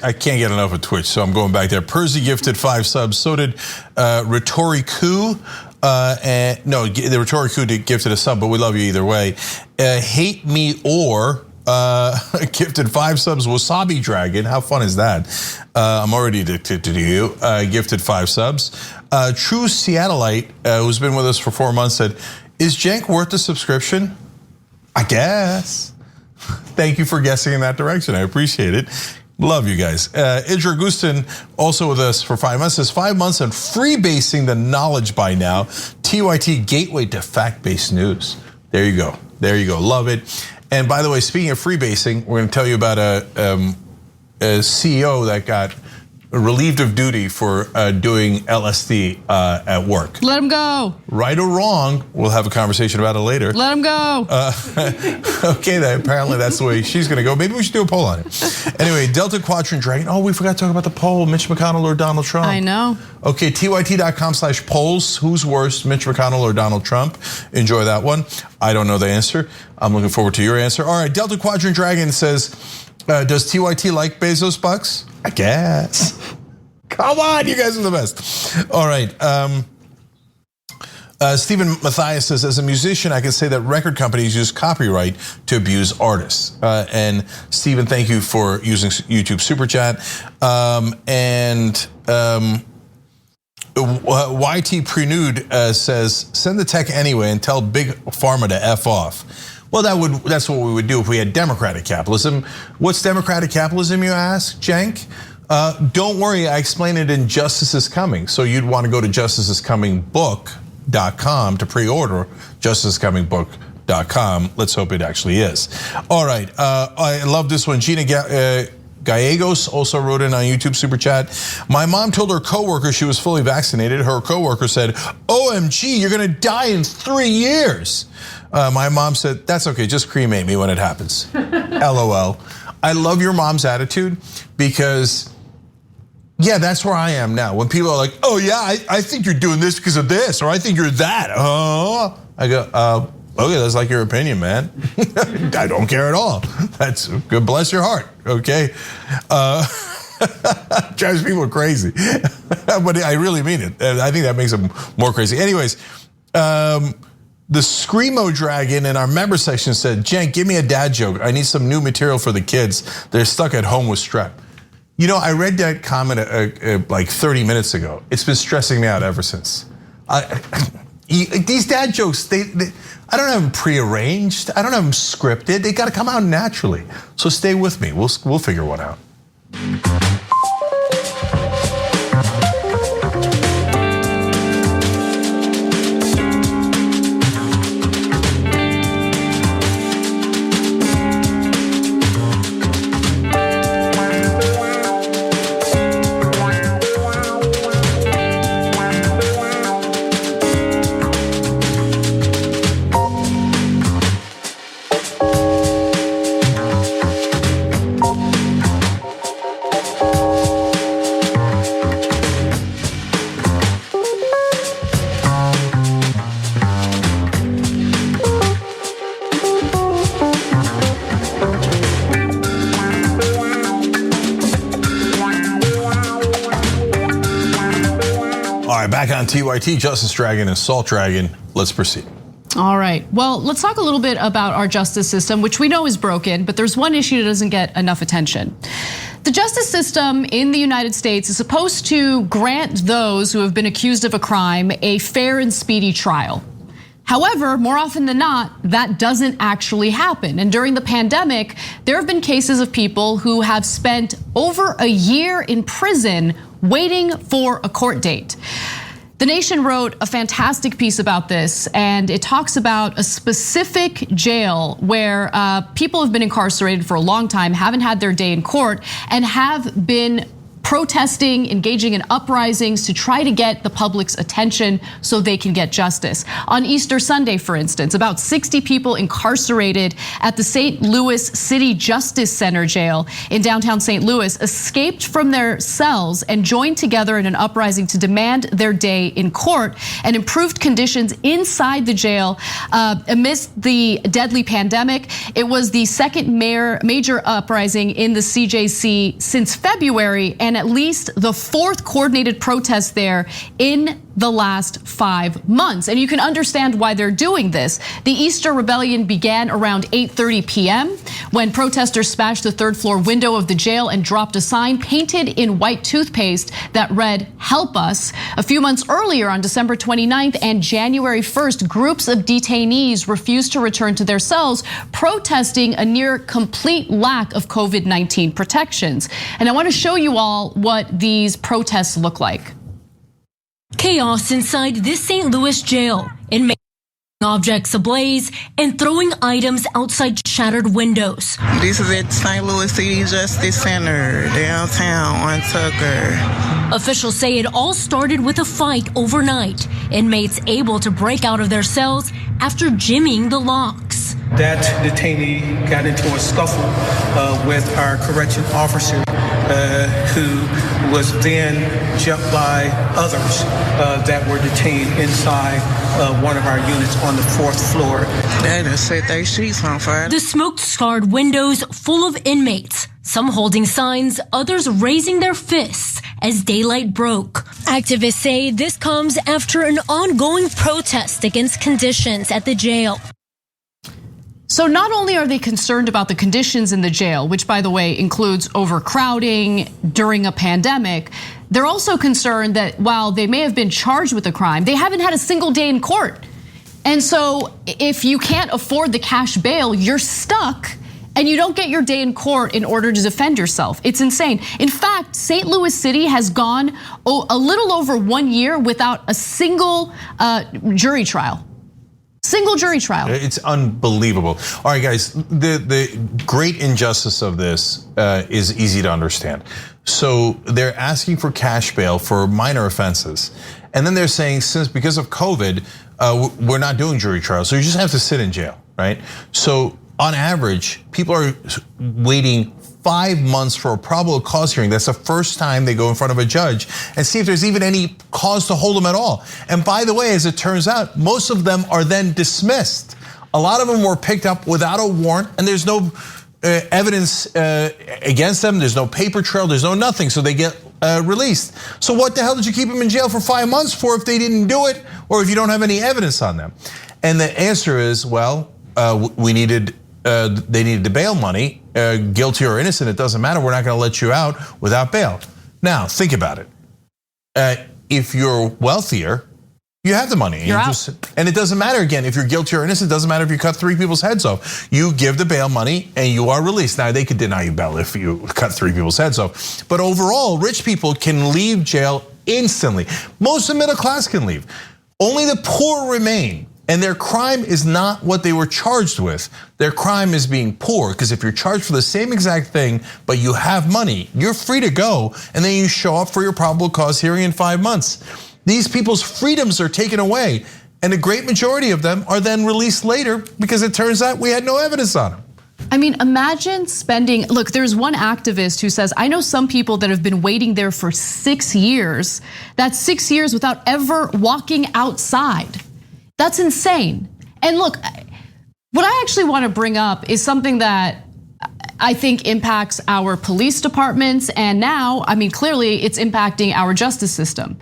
I can't get enough of Twitch, so I'm going back there. Percy gifted 5 subs. So did Rhetoricu. And no, the Rhetoricu gifted a sub, but we love you either way. Hate Me Or gifted 5 subs. Wasabi Dragon, how fun is that? I'm already addicted to you. Gifted 5 subs. True Seattleite, who's been with us for 4 months, said, "Is Cenk worth the subscription?" I guess. Thank you for guessing in that direction. I appreciate it. Love you guys. Idra Gustin, also with us for 5 months, says 5 months and freebasing the knowledge by now. TYT gateway to fact-based news. There you go. There you go. Love it. And by the way, speaking of freebasing, we're going to tell you about a CEO that got relieved of duty for doing LSD at work. Let him go. Right or wrong, we'll have a conversation about it later. Let him go. Okay, apparently that's the way she's gonna go. Maybe we should do a poll on it. Anyway, Delta Quadrant Dragon. Oh, we forgot to talk about the poll. Mitch McConnell or Donald Trump? I know. Okay, tyt.com/polls. Who's worse, Mitch McConnell or Donald Trump? Enjoy that one. I don't know the answer. I'm looking forward to your answer. All right, Delta Quadrant Dragon says, does TYT like Bezos bucks? I guess. Come on, you guys are the best. All right. Stephen Matthias says, as a musician, I can say that record companies use copyright to abuse artists. And Stephen, thank you for using YouTube Super Chat. YT Prenude says, send the tech anyway and tell Big Pharma to F off. Well, that's what we would do if we had democratic capitalism. What's democratic capitalism, you ask, Cenk? Don't worry, I explain it in Justice is Coming. So you'd want to go to justicescomingbook.com to pre-order justicescomingbook.com. Let's hope it actually is. All right, I love this one. Gina Gallegos also wrote in on YouTube Super Chat. My mom told her coworker she was fully vaccinated. Her coworker said, OMG, you're gonna die in 3 years. My mom said, that's okay, just cremate me when it happens. LOL. I love your mom's attitude because, yeah, that's where I am now. When people are like, oh yeah, I think you're doing this because of this, or I think you're that. I go, okay, that's like your opinion, man. I don't care at all. That's good, bless your heart, okay? Drives people crazy, but I really mean it. I think that makes them more crazy. Anyways, the Screamo Dragon in our member section said, Cenk, give me a dad joke. I need some new material for the kids. They're stuck at home with strep. You know, I read that comment like 30 minutes ago. It's been stressing me out ever since. These dad jokes, I don't have them prearranged. I don't have them scripted. They got to come out naturally. So stay with me. We'll figure one out. Back on TYT, Justice Dragon and Salt Dragon. Let's proceed. All right. Well, let's talk a little bit about our justice system, which we know is broken, but there's one issue that doesn't get enough attention. The justice system in the United States is supposed to grant those who have been accused of a crime a fair and speedy trial. However, more often than not, that doesn't actually happen. And during the pandemic, there have been cases of people who have spent over a year in prison waiting for a court date. The Nation wrote a fantastic piece about this, and it talks about a specific jail where people have been incarcerated for a long time, haven't had their day in court, and have been protesting, engaging in uprisings to try to get the public's attention so they can get justice. On Easter Sunday, for instance, about 60 people incarcerated at the St. Louis City Justice Center jail in downtown St. Louis escaped from their cells and joined together in an uprising to demand their day in court and improved conditions inside the jail amidst the deadly pandemic. It was the second major uprising in the CJC since February, and at least the fourth coordinated protest there in the last 5 months. And you can understand why they're doing this. The Easter Rebellion began around 8:30 p.m. when protesters smashed the third floor window of the jail and dropped a sign painted in white toothpaste that read, "Help us." A few months earlier, on December 29th and January 1st, groups of detainees refused to return to their cells, protesting a near complete lack of COVID-19 protections. And I want to show you all what these protests look like. Chaos inside this St. Louis jail. Inmates objects ablaze and throwing items outside shattered windows. This is at St. Louis City Justice Center, downtown on Tucker. Officials say it all started with a fight overnight. Inmates able to break out of their cells after jimmying the locks. That detainee got into a scuffle with our correction officer, who was then jumped by others that were detained inside one of our units on the 4th floor. They done set their sheets on fire. The smoke-scarred windows full of inmates, some holding signs, others raising their fists as daylight broke. Activists say this comes after an ongoing protest against conditions at the jail. So not only are they concerned about the conditions in the jail, which by the way includes overcrowding during a pandemic, they're also concerned that while they may have been charged with a crime, they haven't had a single day in court. And so if you can't afford the cash bail, you're stuck and you don't get your day in court in order to defend yourself. It's insane. In fact, St. Louis City has gone a little over 1 year without a single jury trial. Single jury trial. It's unbelievable. All right, guys, the great injustice of this is easy to understand. So they're asking for cash bail for minor offenses. And then they're saying, because of COVID, we're not doing jury trials. So you just have to sit in jail, right? So on average, people are waiting 5 months for a probable cause hearing. That's the first time they go in front of a judge and see if there's even any cause to hold them at all. And by the way, as it turns out, most of them are then dismissed. A lot of them were picked up without a warrant, and there's no evidence against them. There's no paper trail. There's no nothing. So they get released. So what the hell did you keep them in jail for 5 months for if they didn't do it, or if you don't have any evidence on them? And the answer is, well, they needed the bail money. Guilty or innocent, it doesn't matter. We're not going to let you out without bail. Now, think about it. If you're wealthier, you have the money. And it doesn't matter, again, if you're guilty or innocent. It doesn't matter if you cut 3 people's heads off. You give the bail money and you are released. Now, they could deny you bail if you cut 3 people's heads off. But overall, rich people can leave jail instantly. Most of the middle class can leave. Only the poor remain. And their crime is not what they were charged with. Their crime is being poor, because if you're charged for the same exact thing, but you have money, you're free to go, and then you show up for your probable cause hearing in 5 months. These people's freedoms are taken away, and a great majority of them are then released later because it turns out we had no evidence on them. I mean, imagine spending, look, there's one activist who says, I know some people that have been waiting there for 6 years. That's 6 years without ever walking outside. That's insane. And look, what I actually want to bring up is something that I think impacts our police departments. And now, I mean, clearly it's impacting our justice system.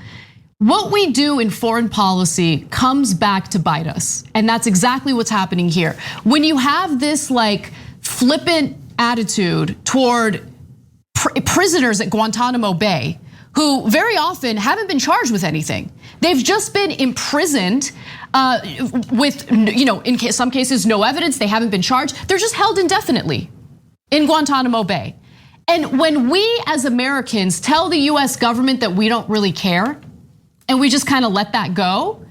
What we do in foreign policy comes back to bite us. And that's exactly what's happening here. When you have this like flippant attitude toward prisoners at Guantanamo Bay, who very often haven't been charged with anything. They've just been imprisoned with, in some cases, no evidence. They haven't been charged. They're just held indefinitely in Guantanamo Bay. And when we as Americans tell the US government that we don't really care, and we just kind of let that go,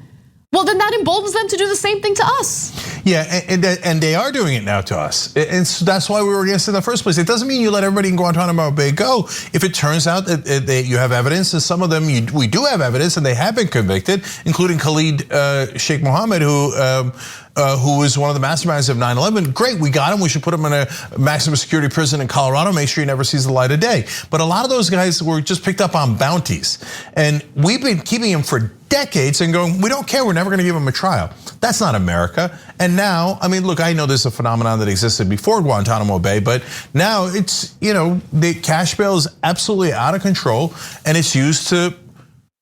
well, then that emboldens them to do the same thing to us. Yeah, and they are doing it now to us. And so that's why we were against it in the first place. It doesn't mean you let everybody in Guantanamo Bay go. If it turns out that you have evidence, and some of them we do have evidence, and they have been convicted, including Khalid Sheikh Mohammed, who was one of the masterminds of 9/11. Great, we got him. We should put him in a maximum security prison in Colorado. Make sure he never sees the light of day. But a lot of those guys were just picked up on bounties, and we've been keeping him for decades and going, we don't care, we're never gonna give him a trial. That's not America. And now, I mean, look, I know there's a phenomenon that existed before Guantanamo Bay, but now it's, the cash bail is absolutely out of control, and it's used to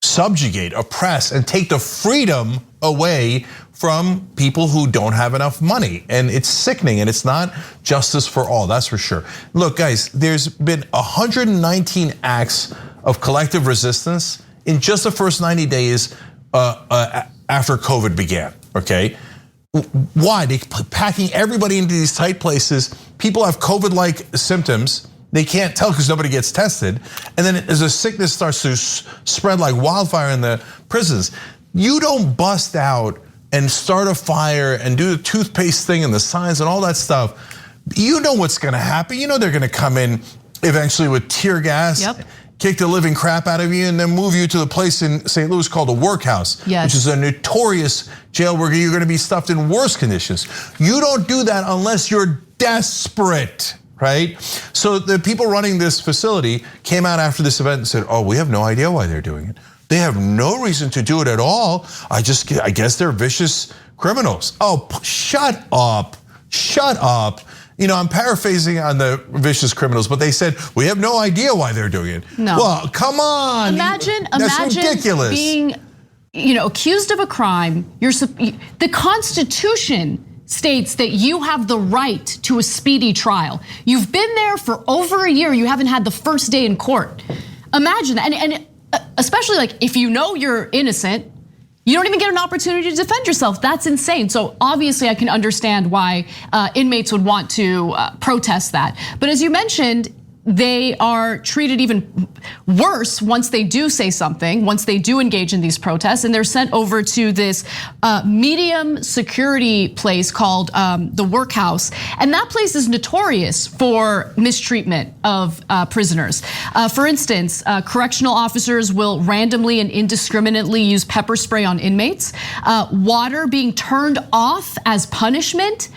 subjugate, oppress, and take the freedom away from people who don't have enough money. And it's sickening, and it's not justice for all, that's for sure. Look, guys, there's been 119 acts of collective resistance in just the first 90 days after COVID began, okay? Why? They're packing everybody into these tight places. People have COVID-like symptoms. They can't tell because nobody gets tested. And then as the sickness starts to spread like wildfire in the prisons, you don't bust out and start a fire and do the toothpaste thing and the signs and all that stuff. You know what's gonna happen. You know they're gonna come in eventually with tear gas. Yep. Kick the living crap out of you, and then move you to the place in St. Louis called a workhouse, yes, which is a notorious jail where you're gonna be stuffed in worse conditions. You don't do that unless you're desperate, right? So the people running this facility came out after this event and said, we have no idea why they're doing it. They have no reason to do it at all. I guess they're vicious criminals. Shut up, shut up. I'm paraphrasing on the vicious criminals, but they said, we have no idea why they're doing it. No. Well, come on. Imagine ridiculous. Being accused of a crime. The Constitution states that you have the right to a speedy trial. You've been there for over a year. You haven't had the first day in court. Imagine that. And especially if you're innocent, you don't even get an opportunity to defend yourself. That's insane. So obviously I can understand why inmates would want to protest that. But as you mentioned, they are treated even worse once they do say something, once they do engage in these protests, and they're sent over to this medium security place called the workhouse. And that place is notorious for mistreatment of prisoners. For instance, correctional officers will randomly and indiscriminately use pepper spray on inmates, water being turned off as punishment.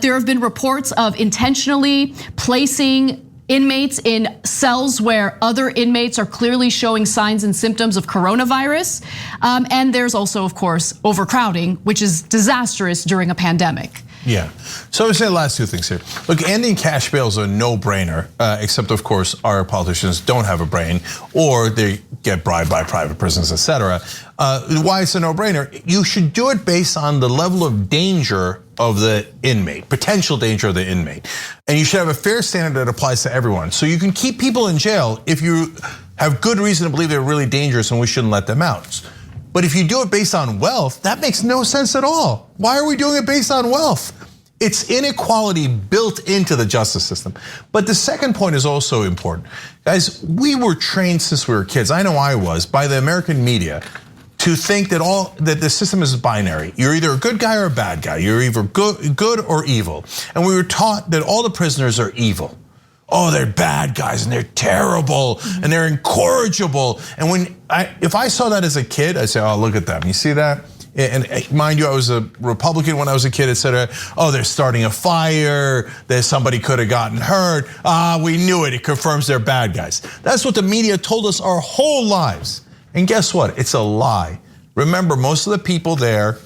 There have been reports of intentionally placing inmates in cells where other inmates are clearly showing signs and symptoms of coronavirus. And there's also, of course, overcrowding, which is disastrous during a pandemic. Yeah, so I would say the last two things here. Look, ending cash bail is a no-brainer, except of course our politicians don't have a brain, or they get bribed by private prisons, etc. Why it's a no-brainer? You should do it based on the level of danger of the inmate, potential danger of the inmate. And you should have a fair standard that applies to everyone. So you can keep people in jail if you have good reason to believe they're really dangerous and we shouldn't let them out. But if you do it based on wealth, that makes no sense at all. Why are we doing it based on wealth? It's inequality built into the justice system. But the second point is also important. Guys, we were trained since we were kids, I know I was, by the American media to think that the system is binary. You're either a good guy or a bad guy. You're either good or evil. And we were taught that all the prisoners are evil. They're bad guys and they're terrible and they're incorrigible. And if I saw that as a kid, I'd say, look at them. You see that? And mind you, I was a Republican when I was a kid, etc. They're starting a fire, that somebody could have gotten hurt. We knew it, it confirms they're bad guys. That's what the media told us our whole lives. And guess what? It's a lie. Remember, most of the people there,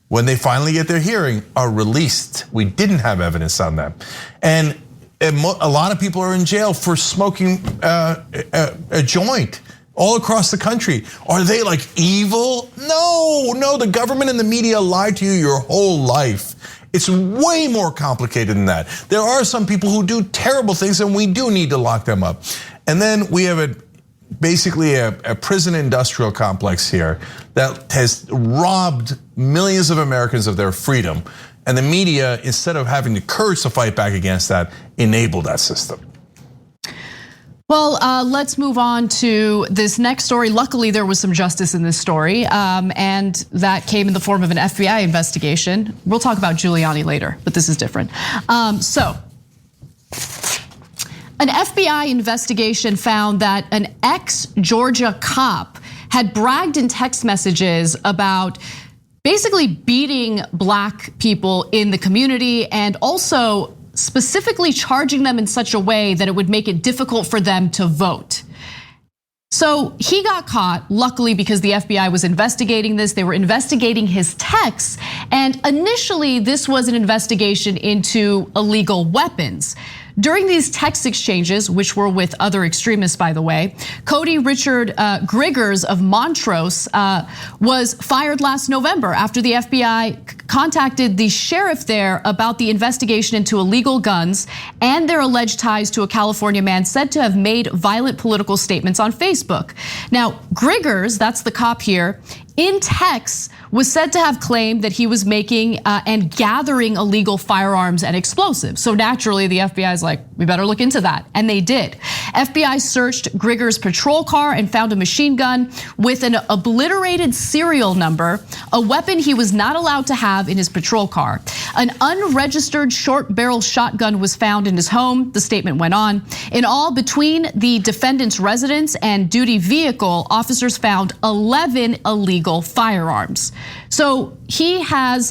when they finally get their hearing, are released. We didn't have evidence on them. And a lot of people are in jail for smoking a joint all across the country. Are they like evil? No, the government and the media lied to you your whole life. It's way more complicated than that. There are some people who do terrible things and we do need to lock them up. And then we have basically a prison industrial complex here that has robbed millions of Americans of their freedom. And the media, instead of having the courage to fight back against that, enabled that system. Well, let's move on to this next story. Luckily, there was some justice in this story, and that came in the form of an FBI investigation. We'll talk about Giuliani later, but this is different. So, an FBI investigation found that an ex-Georgia cop had bragged in text messages about basically beating black people in the community and also specifically charging them in such a way that it would make it difficult for them to vote. So he got caught, luckily, because the FBI was investigating this. They were investigating his texts. And initially, this was an investigation into illegal weapons. During these text exchanges, which were with other extremists, by the way, Cody Richard Griggers of Montrose was fired last November after the FBI contacted the sheriff there about the investigation into illegal guns and their alleged ties to a California man said to have made violent political statements on Facebook. Now, Griggers, that's the cop here, in text was said to have claimed that he was making and gathering illegal firearms and explosives. So naturally, the FBI is like, we better look into that. And they did. FBI searched Griggers' patrol car and found a machine gun with an obliterated serial number, a weapon he was not allowed to have in his patrol car. An unregistered short barrel shotgun was found in his home, the statement went on. In all, between the defendant's residence and duty vehicle, officers found 11 illegal firearms. So he has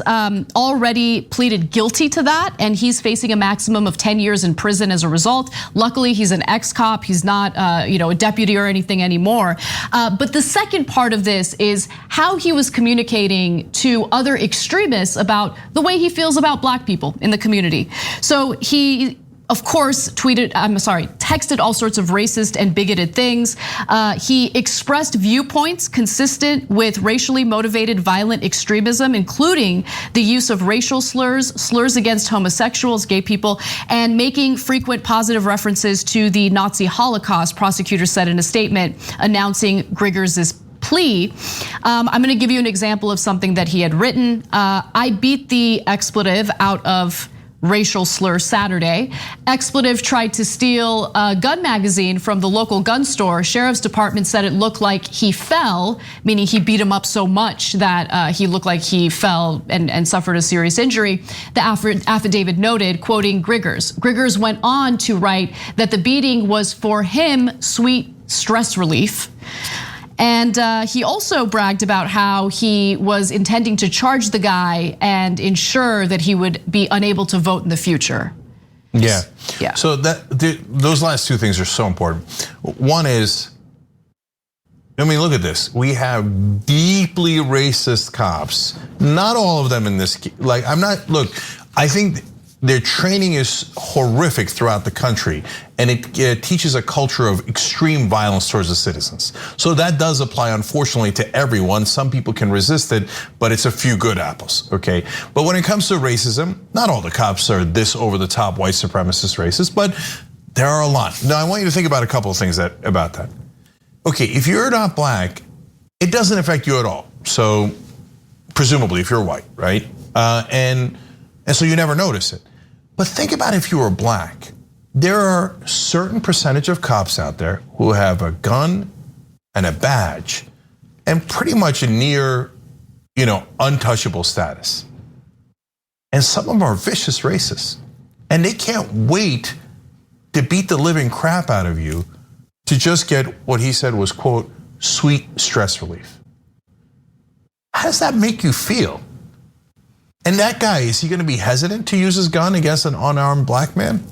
already pleaded guilty to that, and he's facing a maximum of 10 years in prison as a result. Luckily, he's an ex-cop. He's not a deputy or anything anymore. But the second part of this is how he was communicating to other extremists about the way he feels about black people in the community. So he, of course, texted all sorts of racist and bigoted things. He expressed viewpoints consistent with racially motivated violent extremism, including the use of racial slurs, slurs against homosexuals, gay people, and making frequent positive references to the Nazi Holocaust, prosecutors said in a statement announcing Griggers' plea. I'm gonna give you an example of something that he had written. I beat the expletive out of racial slur Saturday. Expletive tried to steal a gun magazine from the local gun store. Sheriff's department said it looked like he fell, meaning he beat him up so much that he looked like he fell and suffered a serious injury. The affidavit noted, quoting Griggers. Griggers went on to write that the beating was for him sweet stress relief. And he also bragged about how he was intending to charge the guy and ensure that he would be unable to vote in the future. Yeah. Yeah. So those last two things are so important. One is, I mean, look at this. We have deeply racist cops. Not all of them in this. I think their training is horrific throughout the country, and it teaches a culture of extreme violence towards the citizens. So that does apply, unfortunately, to everyone. Some people can resist it, but it's a few good apples, okay? But when it comes to racism, not all the cops are this over-the-top white supremacist racist, but there are a lot. Now, I want you to think about a couple of things about that. Okay, if you're not black, it doesn't affect you at all. So presumably, if you're white, right? And so you never notice it. But think about if you were black. There are a certain percentage of cops out there who have a gun and a badge and pretty much a near, untouchable status. And some of them are vicious racists. And they can't wait to beat the living crap out of you to just get what he said was, quote, sweet stress relief. How does that make you feel? And that guy, is he gonna be hesitant to use his gun against an unarmed black man?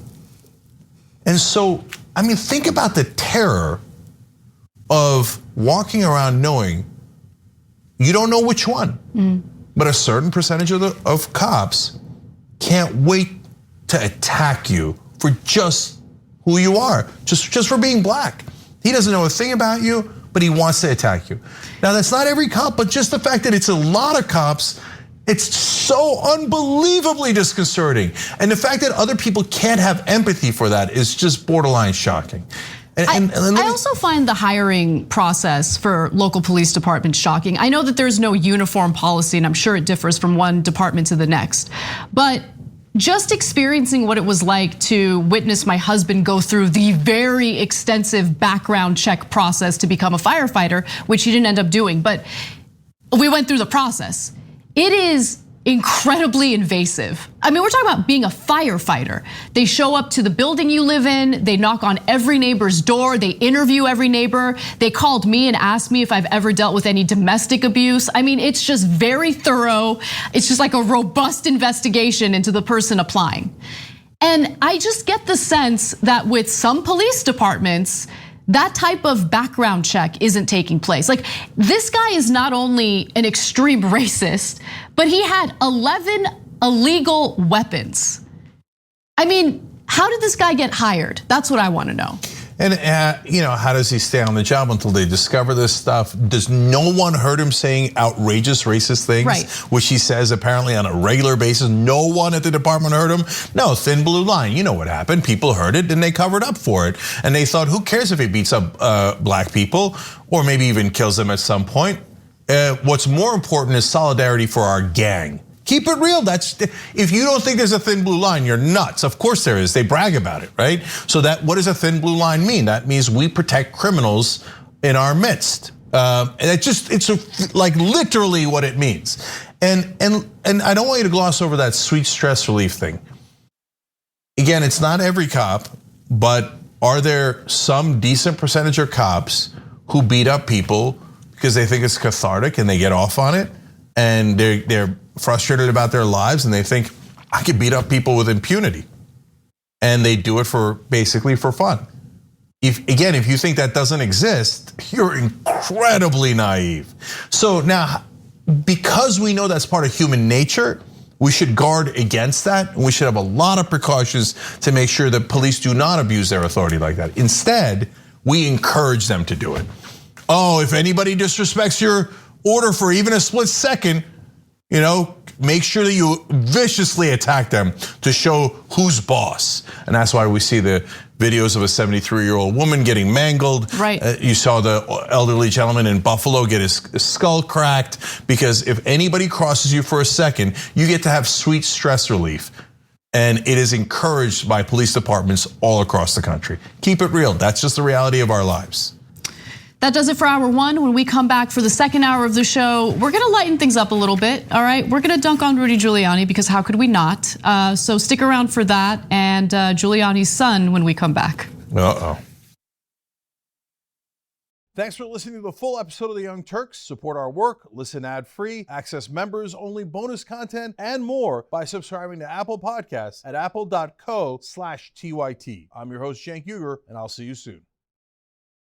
And so, I mean, think about the terror of walking around knowing you don't know which one, but a certain percentage of cops can't wait to attack you for just who you are, just for being black. He doesn't know a thing about you, but he wants to attack you. Now, that's not every cop, but just the fact that it's a lot of cops, it's so unbelievably disconcerting. And the fact that other people can't have empathy for that is just borderline shocking. I also find the hiring process for local police departments shocking. I know that there's no uniform policy, and I'm sure it differs from one department to the next. But just experiencing what it was like to witness my husband go through the very extensive background check process to become a firefighter, which he didn't end up doing, but we went through the process. It is incredibly invasive. I mean, we're talking about being a firefighter. They show up to the building you live in, they knock on every neighbor's door, they interview every neighbor. They called me and asked me if I've ever dealt with any domestic abuse. I mean, it's just very thorough. It's just like a robust investigation into the person applying. And I just get the sense that with some police departments, that type of background check isn't taking place. Like, this guy is not only an extreme racist, but he had 11 illegal weapons. I mean, how did this guy get hired? That's what I want to know. And how does he stay on the job until they discover this stuff? Does no one heard him saying outrageous racist things, right, which he says apparently on a regular basis? No one at the department heard him. No, thin blue line. You know what happened? People heard it and they covered up for it. And they thought, who cares if he beats up black people or maybe even kills them at some point? What's more important is solidarity for our gang. Keep it real. If you don't think there's a thin blue line, you're nuts. Of course there is. They brag about it, right? So what does a thin blue line mean? That means we protect criminals in our midst. And it's like literally what it means. And I don't want you to gloss over that sweet stress relief thing. Again, it's not every cop, but are there some decent percentage of cops who beat up people because they think it's cathartic and they get off on it? And they're frustrated about their lives and they think, I could beat up people with impunity. And they do it basically for fun. If you think that doesn't exist, you're incredibly naive. So now, because we know that's part of human nature, we should guard against that. And we should have a lot of precautions to make sure that police do not abuse their authority like that. Instead, we encourage them to do it. Oh, if anybody disrespects your order for even a split second, make sure that you viciously attack them to show who's boss. And that's why we see the videos of a 73-year-old woman getting mangled. Right. You saw the elderly gentleman in Buffalo get his skull cracked, because if anybody crosses you for a second, you get to have sweet stress relief. And it is encouraged by police departments all across the country. Keep it real. That's just the reality of our lives. That does it for hour one. When we come back for the second hour of the show, we're gonna lighten things up a little bit, all right? We're gonna dunk on Rudy Giuliani, because how could we not? So stick around for that, and Giuliani's son when we come back. Uh-oh. Thanks for listening to the full episode of The Young Turks. Support our work, listen ad-free, access members-only bonus content, and more by subscribing to Apple Podcasts at apple.co/TYT. I'm your host, Cenk Uygur, and I'll see you soon.